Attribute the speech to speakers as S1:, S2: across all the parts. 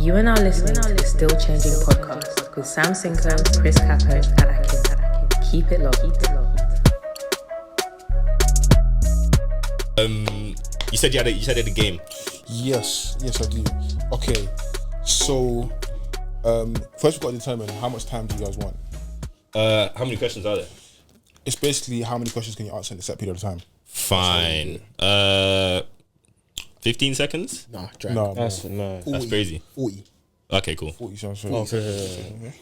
S1: You are now listening to the Still Changing podcast with Sam Sinko, Chris Capo, and Akin. Keep it locked.
S2: You said you had a game.
S3: Yes, I do. Okay, so first we've got to determine how much time do you guys want.
S2: How many questions are there?
S3: It's basically how many questions can you answer in a set period of time.
S2: Fine. 15 seconds?
S3: No,
S2: That's crazy.
S3: 40.
S2: Okay, cool.
S3: 40 sounds fair.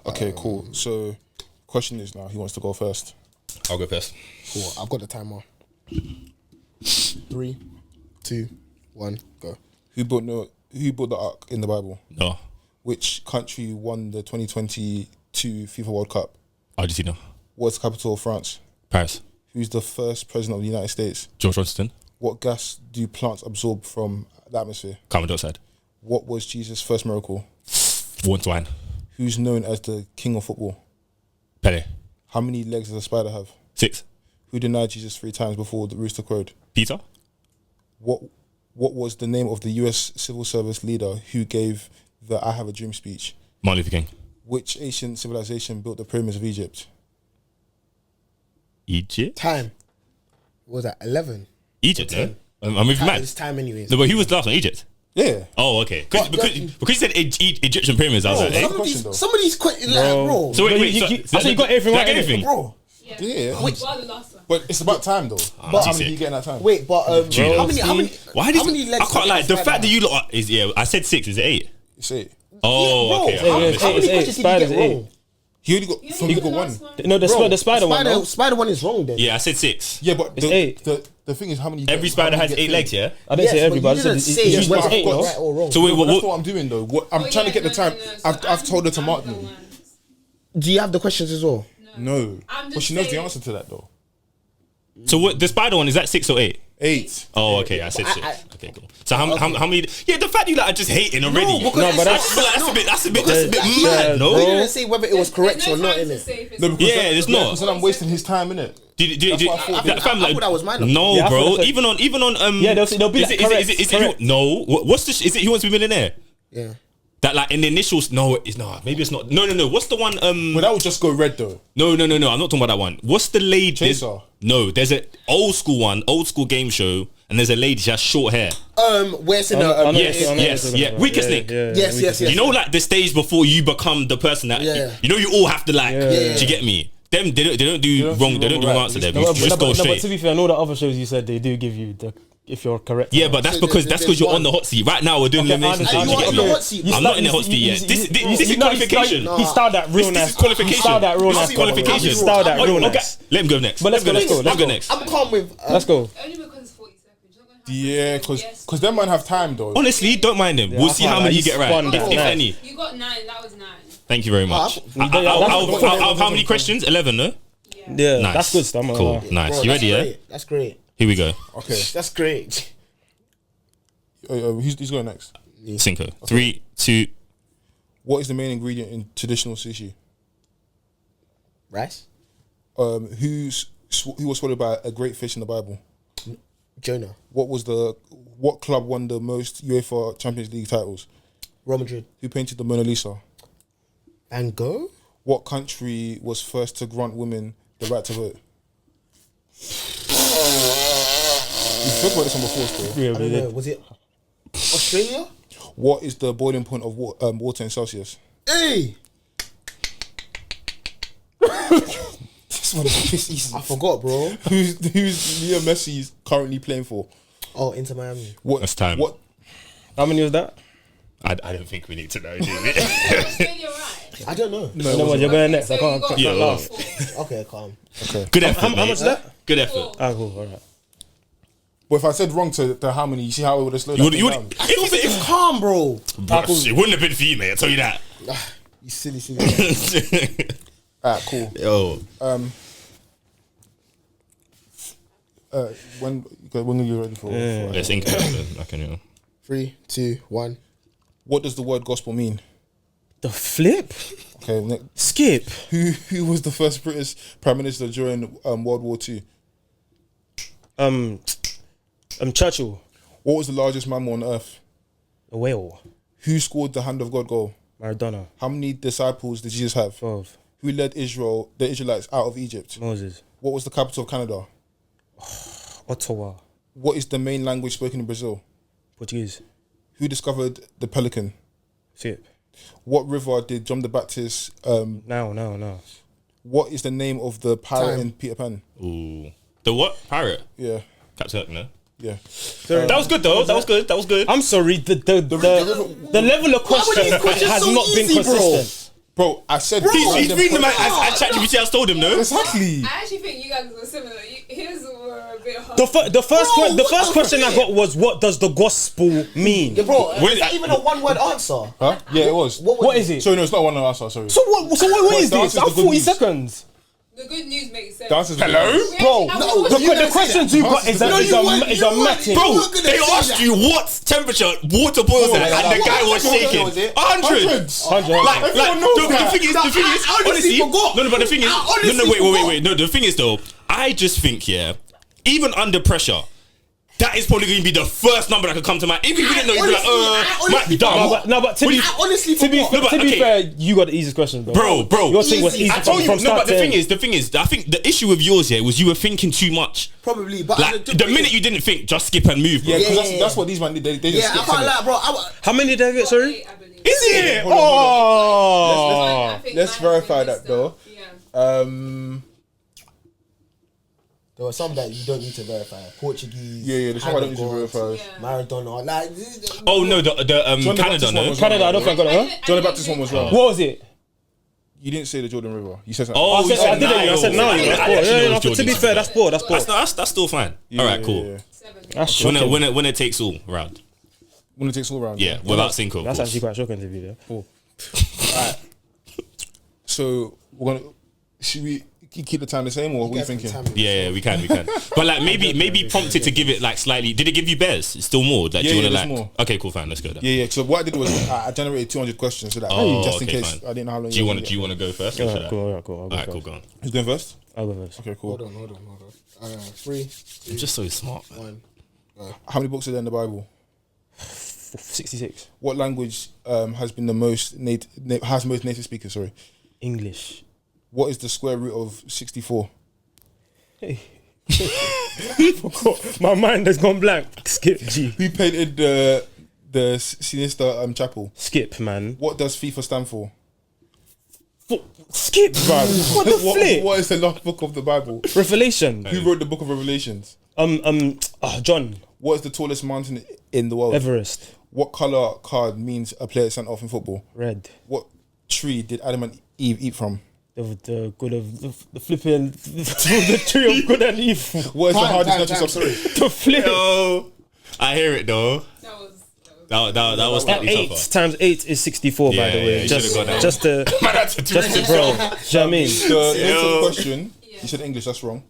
S3: Okay, cool. So, question is now, who wants to go first?
S2: I'll go first.
S4: Cool. I've got the timer. 3, 2, 1, go.
S3: Who built the Ark in the Bible?
S2: No.
S3: Which country won the 2022 FIFA World Cup?
S2: Argentina.
S3: What's the capital of France?
S2: Paris.
S3: Who's the first president of the United States?
S2: George Washington.
S3: What gas do plants absorb from the atmosphere?
S2: Carbon dioxide.
S3: What was Jesus' first miracle?
S2: Water wine.
S3: Who's known as the king of football?
S2: Pele.
S3: How many legs does a spider have?
S2: 6.
S3: Who denied Jesus 3 times before the rooster crowed?
S2: Peter.
S3: What was the name of the US civil service leader who gave the I Have a Dream speech?
S2: Martin Luther King.
S3: Which ancient civilization built the pyramids of Egypt?
S2: Egypt.
S4: Time. What was that? 11.
S2: Egypt. No? I'm moving mad.
S4: It's time anyways.
S2: No, but who was the last one? Egypt.
S3: Yeah.
S2: Oh, okay. Because you said Egyptian pyramids, I was like, hey.
S4: Somebody's quite like, bro.
S2: So wait.
S5: I said you got everything right.
S2: Everything.
S4: Bro.
S3: Yeah.
S4: Wait.
S6: Well, the last one.
S3: But it's about time though. But how many do you get in that time?
S4: Wait, but how many?
S2: Why did
S4: how many legs?
S2: I can't like the fact that you lot is I said 6. Is it 8?
S3: It's 8.
S2: Oh,
S4: Yeah,
S2: okay.
S4: bro.
S5: It's
S4: How many
S5: eight.
S4: questions did you
S5: Spiders
S4: get
S5: eight.
S4: wrong?
S3: He only got one.
S5: No, the spider one. No?
S4: Spider one is wrong then.
S2: Yeah, I said 6.
S3: Yeah, but
S5: It's 8.
S3: the thing is how many.
S2: Every spider has 8 legs. Yeah.
S5: I didn't say
S4: Yes,
S5: everybody.
S4: but you
S5: I
S4: didn't
S5: said
S4: say
S5: it's
S4: whether
S5: just 8,
S4: I've got
S5: no?
S4: right or wrong.
S3: That's
S2: So wait,
S3: what I'm doing though. I'm trying to get the time. I've told her to mark me.
S4: Do you have the questions as well?
S3: No.
S6: I'm
S3: But
S6: just
S3: she knows the
S6: saying-
S3: answer to that though.
S2: So what? The spider one is that 6 or 8?
S3: 8.
S2: Oh, okay. I said 6. Okay, cool. So how many? Yeah, the fact you like are just hating already.
S4: because
S5: No, but
S2: I just feel like that's a bit mad.
S4: We
S2: No.
S4: didn't say whether it was correct or not, innit?
S3: No, because
S2: Yeah, it's not.
S3: Because then I'm wasting his time, innit?
S2: Did
S3: what I thought.
S2: that fam,
S4: I
S2: like,
S4: thought that was mine.
S2: No,
S5: Yeah, I
S2: bro.
S5: thought that's
S2: Even on
S5: Yeah, they'll be
S2: is
S5: like,
S2: it
S5: correct,
S2: is
S5: correct.
S2: it no? What's the is it He Wants to Be a Millionaire?
S4: Yeah.
S2: That like in the initials, no, it's not. Maybe it's not. No. What's the one?
S3: But that would just go red though.
S2: No. I'm not talking about that one. What's the lady?
S3: Chaser.
S2: No, there's an old school game show, and there's a lady. She has short hair.
S4: Where it's in
S5: I know
S4: the
S5: it's-
S2: Yeah. Weakest link.
S4: Yes.
S2: You know, like the stage before you become the person that
S4: Yeah.
S2: you know. You all have to like.
S5: Yeah.
S2: Do you get me? Them they don't do wrong. They don't do wrong answer. There,
S5: No,
S2: just go
S5: but
S2: straight.
S5: to be fair, I know the other shows you said they do give you the if you're correct.
S2: Yeah, but that's
S4: So
S2: because
S4: there's
S2: you're
S4: one.
S2: on the hot seat right now. We're doing
S5: Okay,
S2: elimination
S5: I
S2: stage.
S5: understand.
S2: You get
S4: You're on the
S2: me?
S4: hot seat.
S2: I'm not in the hot seat yet. This is qualification.
S5: He styled that real
S2: This
S5: nice.
S2: is qualification.
S5: He styled that real
S2: This
S5: nice.
S2: is qualification.
S5: He styled that real
S2: Okay,
S5: nice.
S2: let him go next.
S5: But let's go.
S2: Let's go next.
S4: I'm calm with.
S5: Let's go.
S6: Only because it's 40 seconds. You're not gonna have
S3: Yeah, because them man have time though.
S2: Honestly, don't mind him. We'll
S5: I
S2: see
S5: can't
S2: how
S5: lie.
S2: many you
S5: He's
S2: get right,
S5: spun
S2: if
S5: that nice.
S2: any.
S6: You got 9. That was 9.
S2: Thank you very much.
S4: That's
S2: Out of how many questions? 11, no?
S5: Yeah,
S2: Nice.
S5: that's good stuff.
S2: Cool, nice.
S4: Bro,
S2: You ready?
S4: that's
S2: Yeah.
S4: great. That's great.
S2: Here we go.
S3: Okay.
S4: That's great.
S3: Who's going next?
S2: Cinco. 3, 2.
S3: What is the main ingredient in traditional sushi?
S4: Rice.
S3: Who was swallowed by a great fish in the Bible?
S4: Jonah.
S3: What club won the most UEFA Champions League titles?
S4: Real Madrid.
S3: Who painted the Mona Lisa?
S4: Van Gogh.
S3: What country was first to grant women the right to vote? We spoke about this one before, still.
S5: Yeah,
S4: I
S5: we
S4: don't
S5: did.
S4: know. Was it Australia?
S3: What is the boiling point of water in Celsius?
S4: Hey,
S3: This one is piss easy.
S4: I forgot, bro.
S3: Who's Leo Messi currently playing for?
S4: Oh, Inter Miami.
S3: What?
S2: That's time.
S3: What?
S5: How many was that?
S2: I don't think we need to know, do we?
S6: Australia, right?
S4: I don't know.
S5: No, what, you're going next.
S6: So
S5: I can't.
S6: you got
S2: Yeah,
S5: laugh.
S4: Okay, calm.
S2: Good effort,
S5: How
S2: mate.
S5: much is that?
S2: Good effort.
S5: Ah, cool. All right.
S3: But if I said wrong to how many, you see how it would have slowed
S2: You
S3: that
S2: would,
S3: thing down?
S2: if
S4: Calm, bro.
S2: it wouldn't have been for you, mate. I tell you that.
S4: You silly.
S3: Alright, cool.
S2: Yo,
S3: When are you ready for?
S2: let's think. I can, you know.
S4: 3, 2, 1.
S3: What does the word gospel mean?
S5: The flip.
S3: Okay, next.
S5: Skip.
S3: Who was the first British Prime Minister during World War II?
S5: Churchill.
S3: What was the largest mammal on Earth?
S5: A whale.
S3: Who scored the hand of God goal?
S5: Maradona.
S3: How many disciples did Jesus have?
S5: 12.
S3: Who led the Israelites out of Egypt?
S5: Moses.
S3: What was the capital of Canada?
S5: Ottawa.
S3: What is the main language spoken in Brazil?
S5: Portuguese.
S3: Who discovered the pelican?
S5: Skip.
S3: What river did John the Baptist?
S5: No.
S3: What is the name of the pirate
S4: Time.
S3: in Peter Pan?
S2: Ooh. The what? Pirate.
S3: Yeah,
S2: Captain Hook, no?
S3: yeah.
S2: That was good though. That was good. That was good.
S5: I'm sorry, the level of question
S4: these questions
S5: has
S4: so
S5: not been
S4: easy, bro?
S5: consistent.
S3: Bro, I said
S2: He's reading them as ChatGPT has told him, no?
S3: Exactly.
S6: I actually think you guys were similar. His were a bit hard.
S5: The first
S4: what
S5: question I got was, what does the gospel mean?
S4: Yeah, bro.
S2: Wait,
S4: Is that even a one-word answer?
S3: Huh? Yeah, it was.
S5: What is it?
S3: Sorry, no, it's not one answer. Sorry.
S5: So what is
S3: the
S5: this?
S3: answer's
S5: I'm
S3: the good
S5: 40
S3: news.
S5: seconds.
S6: The good news makes sense.
S3: The answer's the
S2: Hello?
S3: good news.
S5: Bro,
S4: No,
S5: the questions you got is a matching.
S2: Bro,
S4: You were gonna
S2: they
S4: say
S2: asked
S4: that.
S2: you what temperature water boils at, and the guy was shaking.
S4: was it?
S2: 100.
S3: Hundreds.
S2: Like,
S3: Everyone knows
S2: the
S3: that.
S2: thing is, honestly,
S4: forgot.
S2: no, but the thing is,
S4: I honestly
S2: no, wait,
S4: forgot.
S2: no, the thing is though, I just think, yeah, even under pressure, that is probably going to be the first number that could come to mind. Even if you didn't know, you'd be like, might be dumb.
S5: But to be
S4: I honestly
S5: to be
S4: forgot.
S2: No, but okay.
S5: fair, you got the easiest question, bro.
S2: Bro,
S5: Your thing was
S4: Easy.
S5: easy
S2: I told you,
S5: from
S2: no,
S5: start
S2: but the
S5: to
S2: thing
S5: end.
S2: is, I think the issue with yours here was you were thinking too much.
S4: Probably, but
S2: Like, the minute you didn't think, just skip and move, bro.
S3: Yeah, because
S4: Yeah.
S3: that's what these man did. They just
S4: yeah, I
S3: skipped
S4: can't
S3: it.
S4: lie, bro.
S5: How many did I get, sorry?
S6: I believe.
S2: Is it?
S3: Hold on,
S2: Oh.
S6: I think
S3: let's
S6: mine has
S3: verify
S6: been
S3: that,
S6: messed
S3: though.
S6: up. Yeah.
S4: There were some that you don't need to verify. Portuguese.
S3: Yeah, the song I don't need to
S4: Hand of God,
S3: verify.
S6: Yeah.
S4: Maradona. Like,
S2: Oh no, the
S3: John the
S2: Canada,
S3: Baptist one
S2: no.
S3: was
S5: Canada, I
S3: wrong.
S5: don't think I got it, huh?
S3: John the Baptist one was wrong.
S5: What was it?
S3: You didn't say the Jordan River. You said something.
S2: Oh,
S5: I
S2: you
S5: said
S2: said
S5: I didn't. I said no.
S2: I
S5: That's
S2: actually
S5: poor.
S2: know
S5: Yeah,
S2: it
S5: no,
S2: was
S5: to be
S2: Jordan.
S5: fair, that's poor. That's poor.
S2: That's still fine.
S3: Yeah,
S2: All right,
S3: yeah,
S2: cool.
S3: yeah.
S5: That's shocking.
S2: Winner takes all round.
S3: When it takes all round.
S2: Yeah, without Cinco. of
S5: That's
S2: course.
S5: actually quite shocking to be there. Poor.
S3: So we're gonna. Should we keep the time the same, or what are you thinking?
S2: Yeah, we can. But like maybe prompted to give it like slightly. Did it give you bears? It's still more. Like,
S3: Yeah,
S2: do you
S3: yeah,
S2: want to
S3: there's
S2: like?
S3: more.
S2: Okay, cool, fine. Let's go then.
S3: Yeah. So what I did was I generated 200 questions so that
S2: Oh,
S3: just in
S2: okay,
S3: case
S2: fine.
S3: I didn't know how long.
S2: Do you want to go first? Or should I?
S5: Alright, cool. Alright, cool.
S2: All right, cool. Go on.
S3: Who's going first?
S5: I'll go first.
S3: Okay, cool.
S4: Hold on. 3,
S2: I'm just so smart.
S4: 1.
S3: How many books are there in the Bible?
S5: 66.
S3: What language has been the most has most native speakers? Sorry.
S5: English.
S3: What is the square root of 64?
S5: Hey. Forgot. My mind has gone blank. Skip G.
S3: Who painted the Sinister Chapel?
S5: Skip, man.
S3: What does FIFA stand for?
S5: Skip, bro. What the flip?
S3: What is the last book of the Bible?
S5: Revelation.
S3: Who wrote the book of Revelations?
S5: John.
S3: What is the tallest mountain in the world?
S5: Everest.
S3: What color card means a player sent off in football?
S5: Red.
S3: What tree did Adam and Eve eat from?
S5: The good of the flipping the tree of good and evil.
S3: What is the hardest natural substance?
S5: The flip.
S2: Yo, I hear it though.
S6: That
S2: That was slightly
S5: 8
S2: tougher.
S5: times 8 is 64, by
S2: Yeah,
S5: the
S2: yeah,
S5: way.
S2: you
S5: Just
S2: should've got that.
S5: just to
S2: Man, that's a
S5: just to
S2: two-minute
S5: bro.
S2: show.
S5: Do you know what I mean?
S3: The answer to the
S2: Yo.
S3: question, you said English, that's wrong.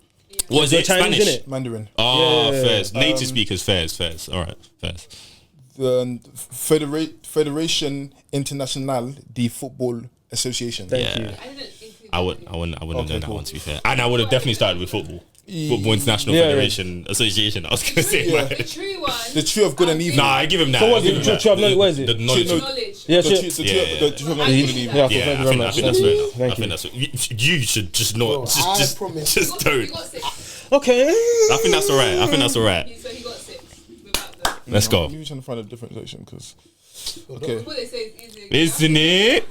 S2: Was
S5: They're
S2: it
S5: Chinese,
S2: Spanish?
S5: innit?
S3: Mandarin.
S2: Oh, fairs. Native speakers, fairs. All right, fairs.
S3: The Federation Internationale de Football Association.
S5: Thank you.
S6: I didn't include
S2: I wouldn't
S3: Okay,
S2: have done that
S3: cool.
S2: one, to be fair. And I would have definitely started with football. Football International
S5: Yeah,
S2: Federation Association. I was gonna say,
S3: Yeah.
S2: man.
S6: the true one.
S3: The tree of good and evil.
S2: Nah, I give him that.
S5: So what
S2: I give
S5: is it?
S2: him
S5: True-
S2: that.
S5: true of knowledge, what is it?
S2: The knowledge.
S3: True-
S2: of-
S3: no,
S5: Yeah,
S3: The
S5: shit.
S3: tree
S2: Yeah,
S3: the tree of
S6: yeah.
S3: good and evil.
S5: Yeah,
S2: Yeah,
S5: thank you
S2: I
S5: very
S2: think
S5: much.
S2: that's fair enough.
S5: Thank
S2: I think
S5: you.
S2: that's you should just not
S4: I
S2: just
S4: promise.
S6: You
S2: don't.
S6: got 6.
S5: Okay.
S2: I think that's alright. I think that's alright.
S6: So he got 6 without the.
S2: Let's go.
S3: I'm trying to find a different section because.
S6: What
S3: Okay.
S6: they say is easy.
S2: Isn't it?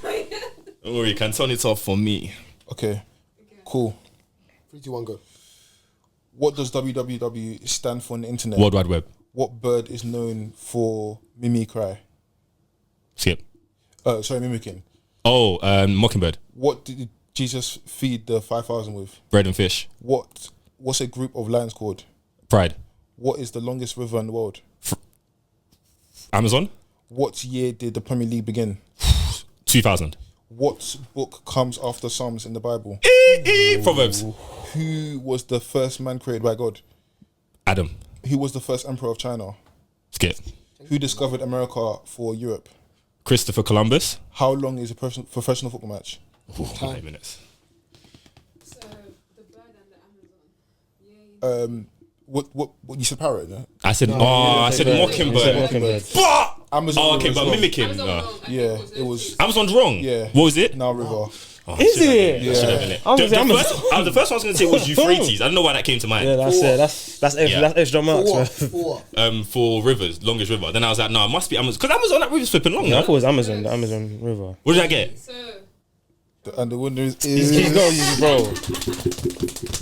S2: Oh, you can turn it off for me.
S3: Okay. Cool.
S4: 3, 2, 1, go.
S3: What does www stand for on the internet?
S2: World Wide Web.
S3: What bird is known for mimicry?
S2: Skip.
S3: Sorry, mimicking.
S2: Oh, Mockingbird.
S3: What did Jesus feed the 5,000 with?
S2: Bread and fish.
S3: What's a group of lions called?
S2: Pride.
S3: What is the longest river in the world?
S2: Amazon.
S3: What year did the Premier League begin?
S2: 2000.
S3: What book comes after Psalms in the Bible?
S2: Proverbs.
S3: Who was the first man created by God?
S2: Adam.
S3: Who was the first emperor of China?
S2: Skip.
S3: Who discovered America for Europe?
S2: Christopher Columbus.
S3: How long is a professional football match?
S2: Ooh, 8 minutes.
S6: So the bird and the Amazon. Yeah.
S3: What you said parrot? No?
S2: I said, I said
S5: You said
S2: Mockingbird.
S5: Mockingbird.
S2: But
S3: Amazon.
S2: Oh, okay,
S3: was
S2: but
S3: wrong.
S2: mimicking.
S6: Amazon wrong. I think
S3: Yeah,
S6: was
S3: it was.
S2: Amazon's wrong.
S3: Yeah.
S2: What was it?
S3: Now River.
S2: Oh,
S5: Is
S2: should have
S5: it?
S2: been Should have been it.
S5: I was
S2: The
S5: gonna say
S2: first, the first one I was going to say was Euphrates. I don't know why that came to mind.
S5: Yeah, that's it. That's extra.
S2: Yeah.
S5: That's extra
S4: For
S5: marks.
S4: what?
S5: Man.
S4: For what?
S2: For Rivers, longest river. Then I was like, no, it must be Amazon. Because Amazon, that river's flipping long,
S5: Yeah, I
S2: no?
S5: thought it was Amazon. The Amazon River.
S2: What did I get?
S6: So,
S3: And the winner is.
S5: He's got you, bro.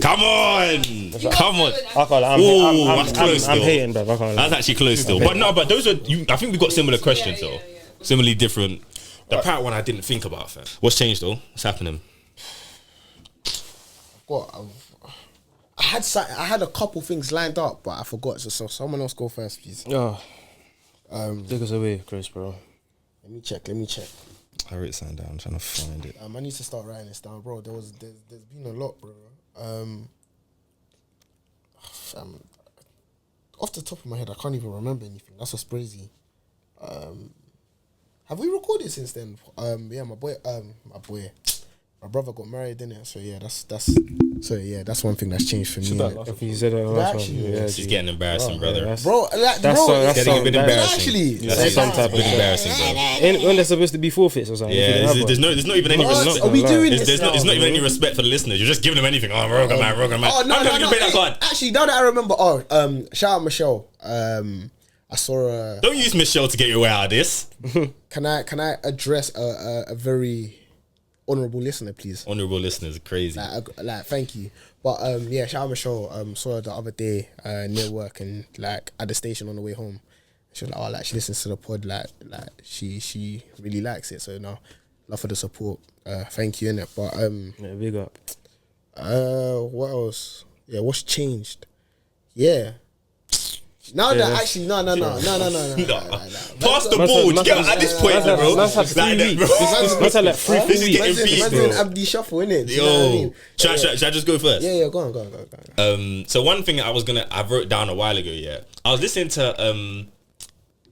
S2: Come on. Come on.
S5: I can't. I'm
S2: that's close,
S5: I'm
S2: though.
S5: hating, bro. I can't.
S2: That's actually close still. But no, but those are, I think we got similar questions,
S6: yeah,
S2: though.
S6: yeah.
S2: Similarly different. The parrot one I didn't think about, fam. What's changed, though? What's happening?
S4: What? I had a couple things lined up, but I forgot. So someone else go first, please.
S5: Oh, take us away, Chris, bro.
S4: Let me check.
S2: I wrote something down. I'm trying to find it.
S4: I need to start writing this down, bro. There's been a lot, bro. Off the top of my head, I can't even remember anything. That's what's crazy. Have we recorded since then? Yeah, my brother got married, didn't it? So yeah, that's one thing that's changed for me. innit?
S5: If you said that last one,
S4: actually-
S5: yeah,
S2: It's getting embarrassing, brother.
S5: that's-
S4: Bro, like,
S5: That's
S4: bro,
S5: that's
S2: getting a bit embarrassing.
S4: Actually,
S5: That's some type of
S2: bit embarrassing, bro.
S5: When there's supposed to be forfeits or something. if you
S2: Yeah,
S5: didn't have one.
S2: there's not even any
S4: What?
S2: respect.
S4: Are we doing
S2: There's
S4: this
S2: not, it's
S4: now?
S2: not even any respect for the listeners. You're just giving them anything. Oh, Rogan man.
S4: Oh no,
S2: How come you pay that card?
S4: Actually, now that I remember, shout out Michelle. I saw a.
S2: Don't use Michelle to get your way out of this.
S4: Can I address a very honourable listener, please?
S2: Honourable listeners, crazy.
S4: Like, thank you. But yeah, shout out Michelle. Saw her the other day near work and like at the station on the way home. She was like, oh, like she listens to the pod, like she really likes it. So no, love for the support. Thank you, innit? But
S5: Yeah, big up.
S4: what else? Yeah, what's changed? Yeah. No,
S5: Yeah,
S4: no,
S5: that's-
S4: actually, no.
S2: Pass the ball. You get at this point, bro.
S5: That's had 3
S2: Like that,
S5: weeks.
S2: bro.
S5: That's had like 3
S2: This is
S5: weeks.
S2: getting peak,
S4: Man's
S2: bro.
S4: doing Abdi Shuffle, innit? Do you know what I
S2: Yo,
S4: mean?
S2: should I just go first?
S4: Yeah, go on.
S2: So one thing I wrote down a while ago. Yeah, I was listening to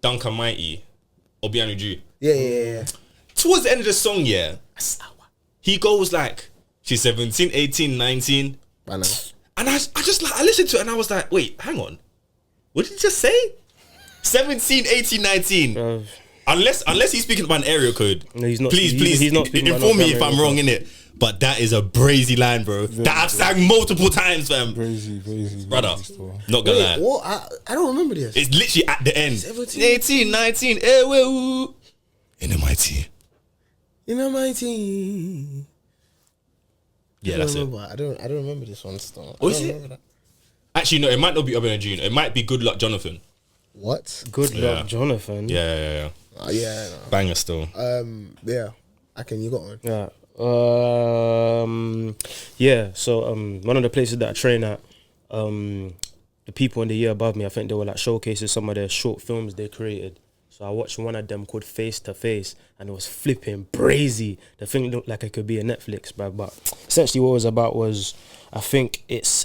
S2: Duncan Mighty, Obianu Ju.
S4: Yeah.
S2: Towards the end of the song, yeah, he goes like, she's 17, 18, 19.
S4: I know.
S2: And I just like, I listened to it and I was like, wait, hang on. What did he just say? 17, 18, 19. Unless he's speaking about an area code.
S5: No, he's not.
S2: Please,
S5: He's not speaking about
S2: inform
S5: no
S2: me if
S5: grammar
S2: I'm
S5: or
S2: wrong in it. But that is a brazy line, bro. That I've sang multiple times, fam.
S3: Crazy.
S2: Brother, not gonna lie.
S4: Wait, what? I don't remember this.
S2: It's literally at the end.
S4: 17.
S2: 18, 19, eh, woo. In MIT.
S4: You know my team.
S2: Yeah, that's it.
S4: I don't remember this one still.
S2: Oh,
S4: I
S2: is
S4: don't
S2: it?
S4: remember that.
S2: Actually, no, it might not be Obianu June. It might be Good Luck Jonathan.
S4: What?
S5: Good
S2: Yeah.
S5: luck, Jonathan.
S2: Yeah.
S4: Yeah.
S2: Banger still.
S4: Yeah. You got one.
S5: Yeah. Yeah. So one of the places that I train at, the people in the year above me, I think they were like showcases some of their short films they created. So I watched one of them called Face to Face, and it was flipping brazy. The thing looked like it could be a Netflix, but essentially what it was about was, I think it's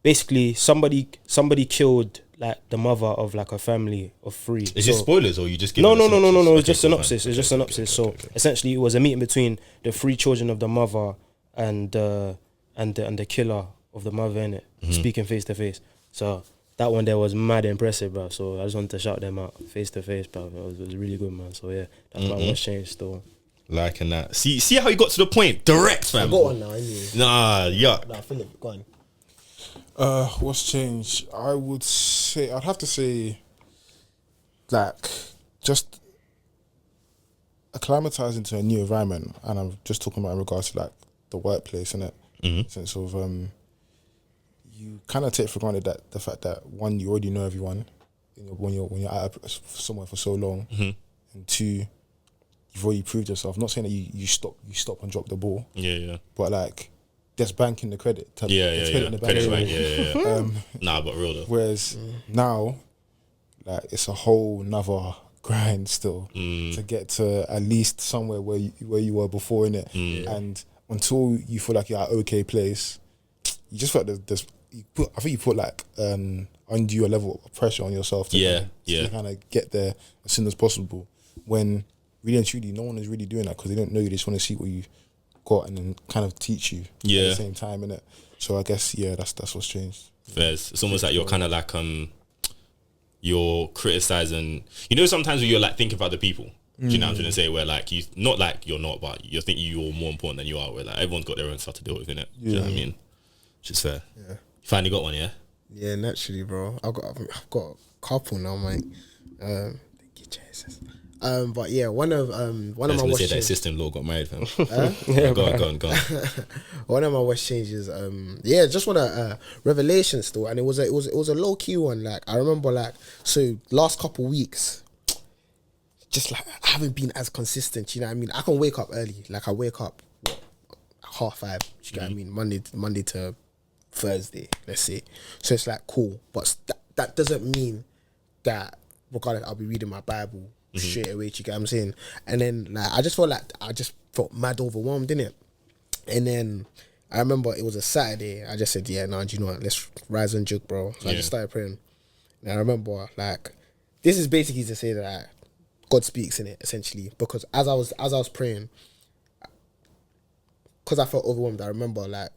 S5: basically somebody killed like the mother of like a family of 3.
S2: Is it spoilers or you just give
S5: No.
S2: it a synopsis?
S5: It's
S2: Okay,
S5: just
S2: cool,
S5: synopsis.
S2: fine.
S5: It's just synopsis. So essentially, it was a meeting between the 3 children of the mother and the killer of the mother, innit? Speaking face to face. So that one there was mad impressive, bro. So I just wanted to shout them out face to face, bro. It was really good, man. So yeah, that's why what's changed still.
S2: Liking that. See how you got to the point. Direct,
S4: I
S2: fam.
S4: got one now. Anyway.
S2: Nah, yuck.
S4: Nah, Philip, go on.
S3: What's changed? I'd have to say, like, just acclimatizing to a new environment, and I'm just talking about in regards to like the workplace, innit? Sense of you kind of take for granted that the fact that one, you already know everyone when you're at somewhere for so long, and 2, you've already proved yourself. I'm not saying that you stop and drop the ball,
S2: Yeah.
S3: but like just banking the credit.
S2: Yeah.
S3: In the bank.
S2: Credit bank. Yeah. Nah, but real though.
S3: Whereas now, like, it's a whole nother grind still to get to at least somewhere where you were before, innit? And until you feel like you're at an okay place, you just feel like I think you put like undue level of pressure on yourself to kind of get there as soon as possible, when really and truly no one is really doing that because they don't know you. They just want to see what you've got and then kind of teach you at the same time, innit? So I guess that's what's changed.
S2: Fairs. It's almost like you're kind of like you're criticizing. You know, sometimes when you're like thinking about the people. Do you know what I'm trying to say? Where like you, not like you're not, but you think you're more important than you are. Where like everyone's got their own stuff to deal with, innit? Do you know what I mean? Which is fair. Yeah. You finally got one, yeah?
S4: Yeah, naturally, bro. I've got a couple now, mate. Thank you, Jesus. But yeah, one of my
S2: watch that sister-in-law got married, fam. Go on.
S4: One of my watch changes, just one a revelation still, and it was a low key one. Like I remember, like so last couple weeks, just like I haven't been as consistent. You know what I mean? I can wake up early. Like I wake up 5:30. You know what I mean? Monday to Thursday, let's say. So it's like cool, but that doesn't mean that regardless I'll be reading my Bible straight away. You get what I'm saying? And then like I just felt mad overwhelmed, innit? And then I remember it was a Saturday. I just said, yeah, do you know what? Let's rise and joke, bro. So I just started praying. And I remember like this is basically to say that God speaks in it essentially, because as I was praying, because I felt overwhelmed, I remember like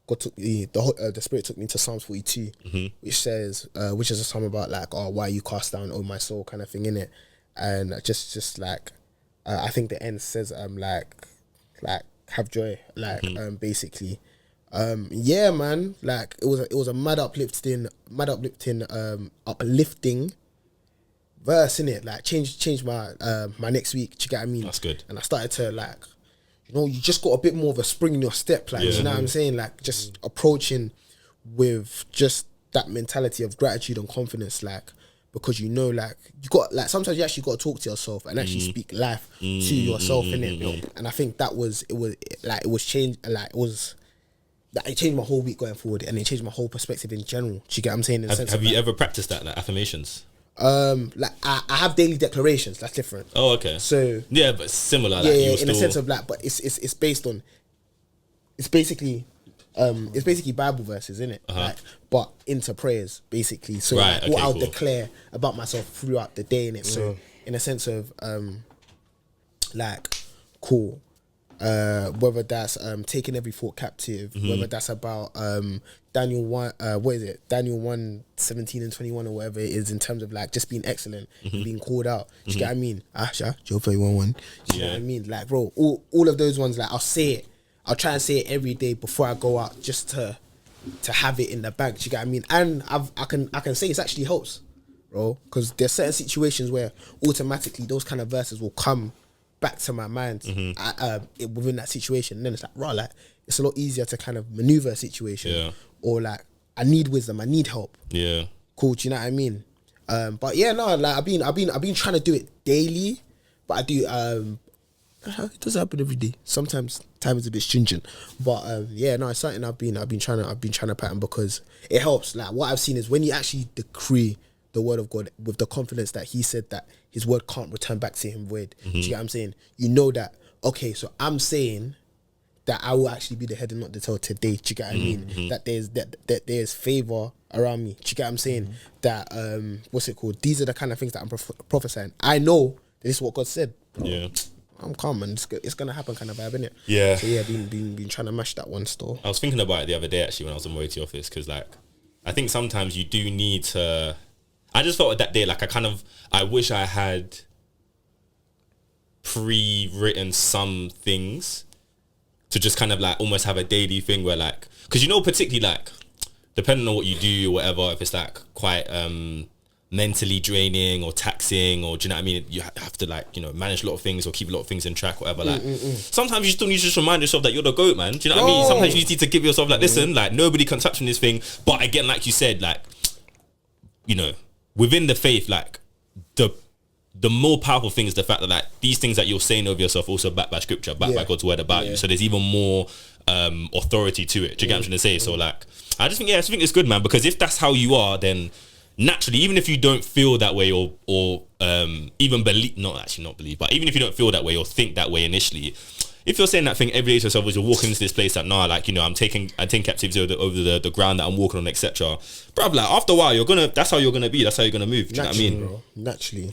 S4: God took me, the Spirit took me to Psalms 42, which says, which is a psalm about like, oh, why you cast down, oh my soul, kind of thing in it, and just like, I think the end says, like have joy, like, basically, yeah, man, like it was a mad uplifting, uplifting verse in it, like changed my my next week. Do you get what I mean?
S2: That's good.
S4: And I started to like, you know, you just got a bit more of a spring in your step, like, you know what I'm saying? Like, just approaching with just that mentality of gratitude and confidence, like, because you know, like, you got, like, sometimes you actually got to talk to yourself and actually speak life to yourself, innit? And I think it changed my whole week going forward, and it changed my whole perspective in general. Do you get what I'm saying?
S2: Have you ever practiced that, like, affirmations?
S4: Like I have daily declarations. That's different.
S2: Oh, okay.
S4: So
S2: yeah, but similar.
S4: Yeah, like, in a sense of like, but it's based on. It's basically Bible verses, isn't it? Like, but into prayers, basically. So
S2: right,
S4: like, what I'll declare about myself throughout the day, innit? So in a sense of like, cool. Whether that's taking every thought captive, whether that's about Daniel 1, Daniel 1:17 and 21 or whatever it is, in terms of like just being excellent, being called out. Do you get what I mean? Job 31:1. Do you know what I mean? Like, bro, all of those ones, like I'll try and say it every day before I go out, just to have it in the bag. Do you get what I mean? And I can say it actually helps, bro, because there's certain situations where automatically those kind of verses will come back to my mind within that situation, and then it's like, right, like it's a lot easier to kind of maneuver a situation, or like I need wisdom, I need help. Yeah, cool. Do you know what I mean? But yeah, no, like I've been trying to do it daily, but I do. It doesn't happen every day. Sometimes time is a bit stringent, but yeah, no, it's something I've been trying to pattern, because it helps. Like what I've seen is when you actually decree the word of God with the confidence that he said that his word can't return back to him void. Do you get what I'm saying? You know that, okay, so I'm saying that I will actually be the head and not the tail today. Do you get what I mean? That there's favor around me. Do you get what I'm saying? That what's it called? These are the kind of things that I'm prophesying. I know that this is what God said. Bro. Yeah. I'm calm, man. It's gonna happen, kind of vibe, innit? Yeah. So yeah, been trying to mash that one still.
S2: I was thinking about it the other day actually when I was on my way to the office, because like I think sometimes you do need to. I just felt that day like I wish I had pre-written some things to just kind of like almost have a daily thing where like, because you know, particularly like depending on what you do or whatever, if it's like quite mentally draining or taxing, or do you know what I mean, you have to like, you know, manage a lot of things or keep a lot of things in track, whatever, like sometimes you still need to just remind yourself that you're the GOAT, man. Do you know what I mean? Sometimes you need to give yourself like, listen, like nobody can touch on this thing, but again, like you said, like, you know, within the faith, like the more powerful thing is the fact that like these things that you're saying over yourself also backed by scripture, backed by God's word about you. So there's even more authority to it. Do you get what I'm trying to say? So like, I just think it's good, man, because if that's how you are, then naturally, even if you don't feel that way or even believe, not believe, but even if you don't feel that way or think that way initially, if you're saying that thing every day to yourself as you're walking into this place that, nah, like, you know, I'm taking captivity over the ground that I'm walking on, etc. Bruv, like after a while, that's how you're gonna be, that's how you're gonna move. Do you know what I mean?
S4: Bro. Naturally.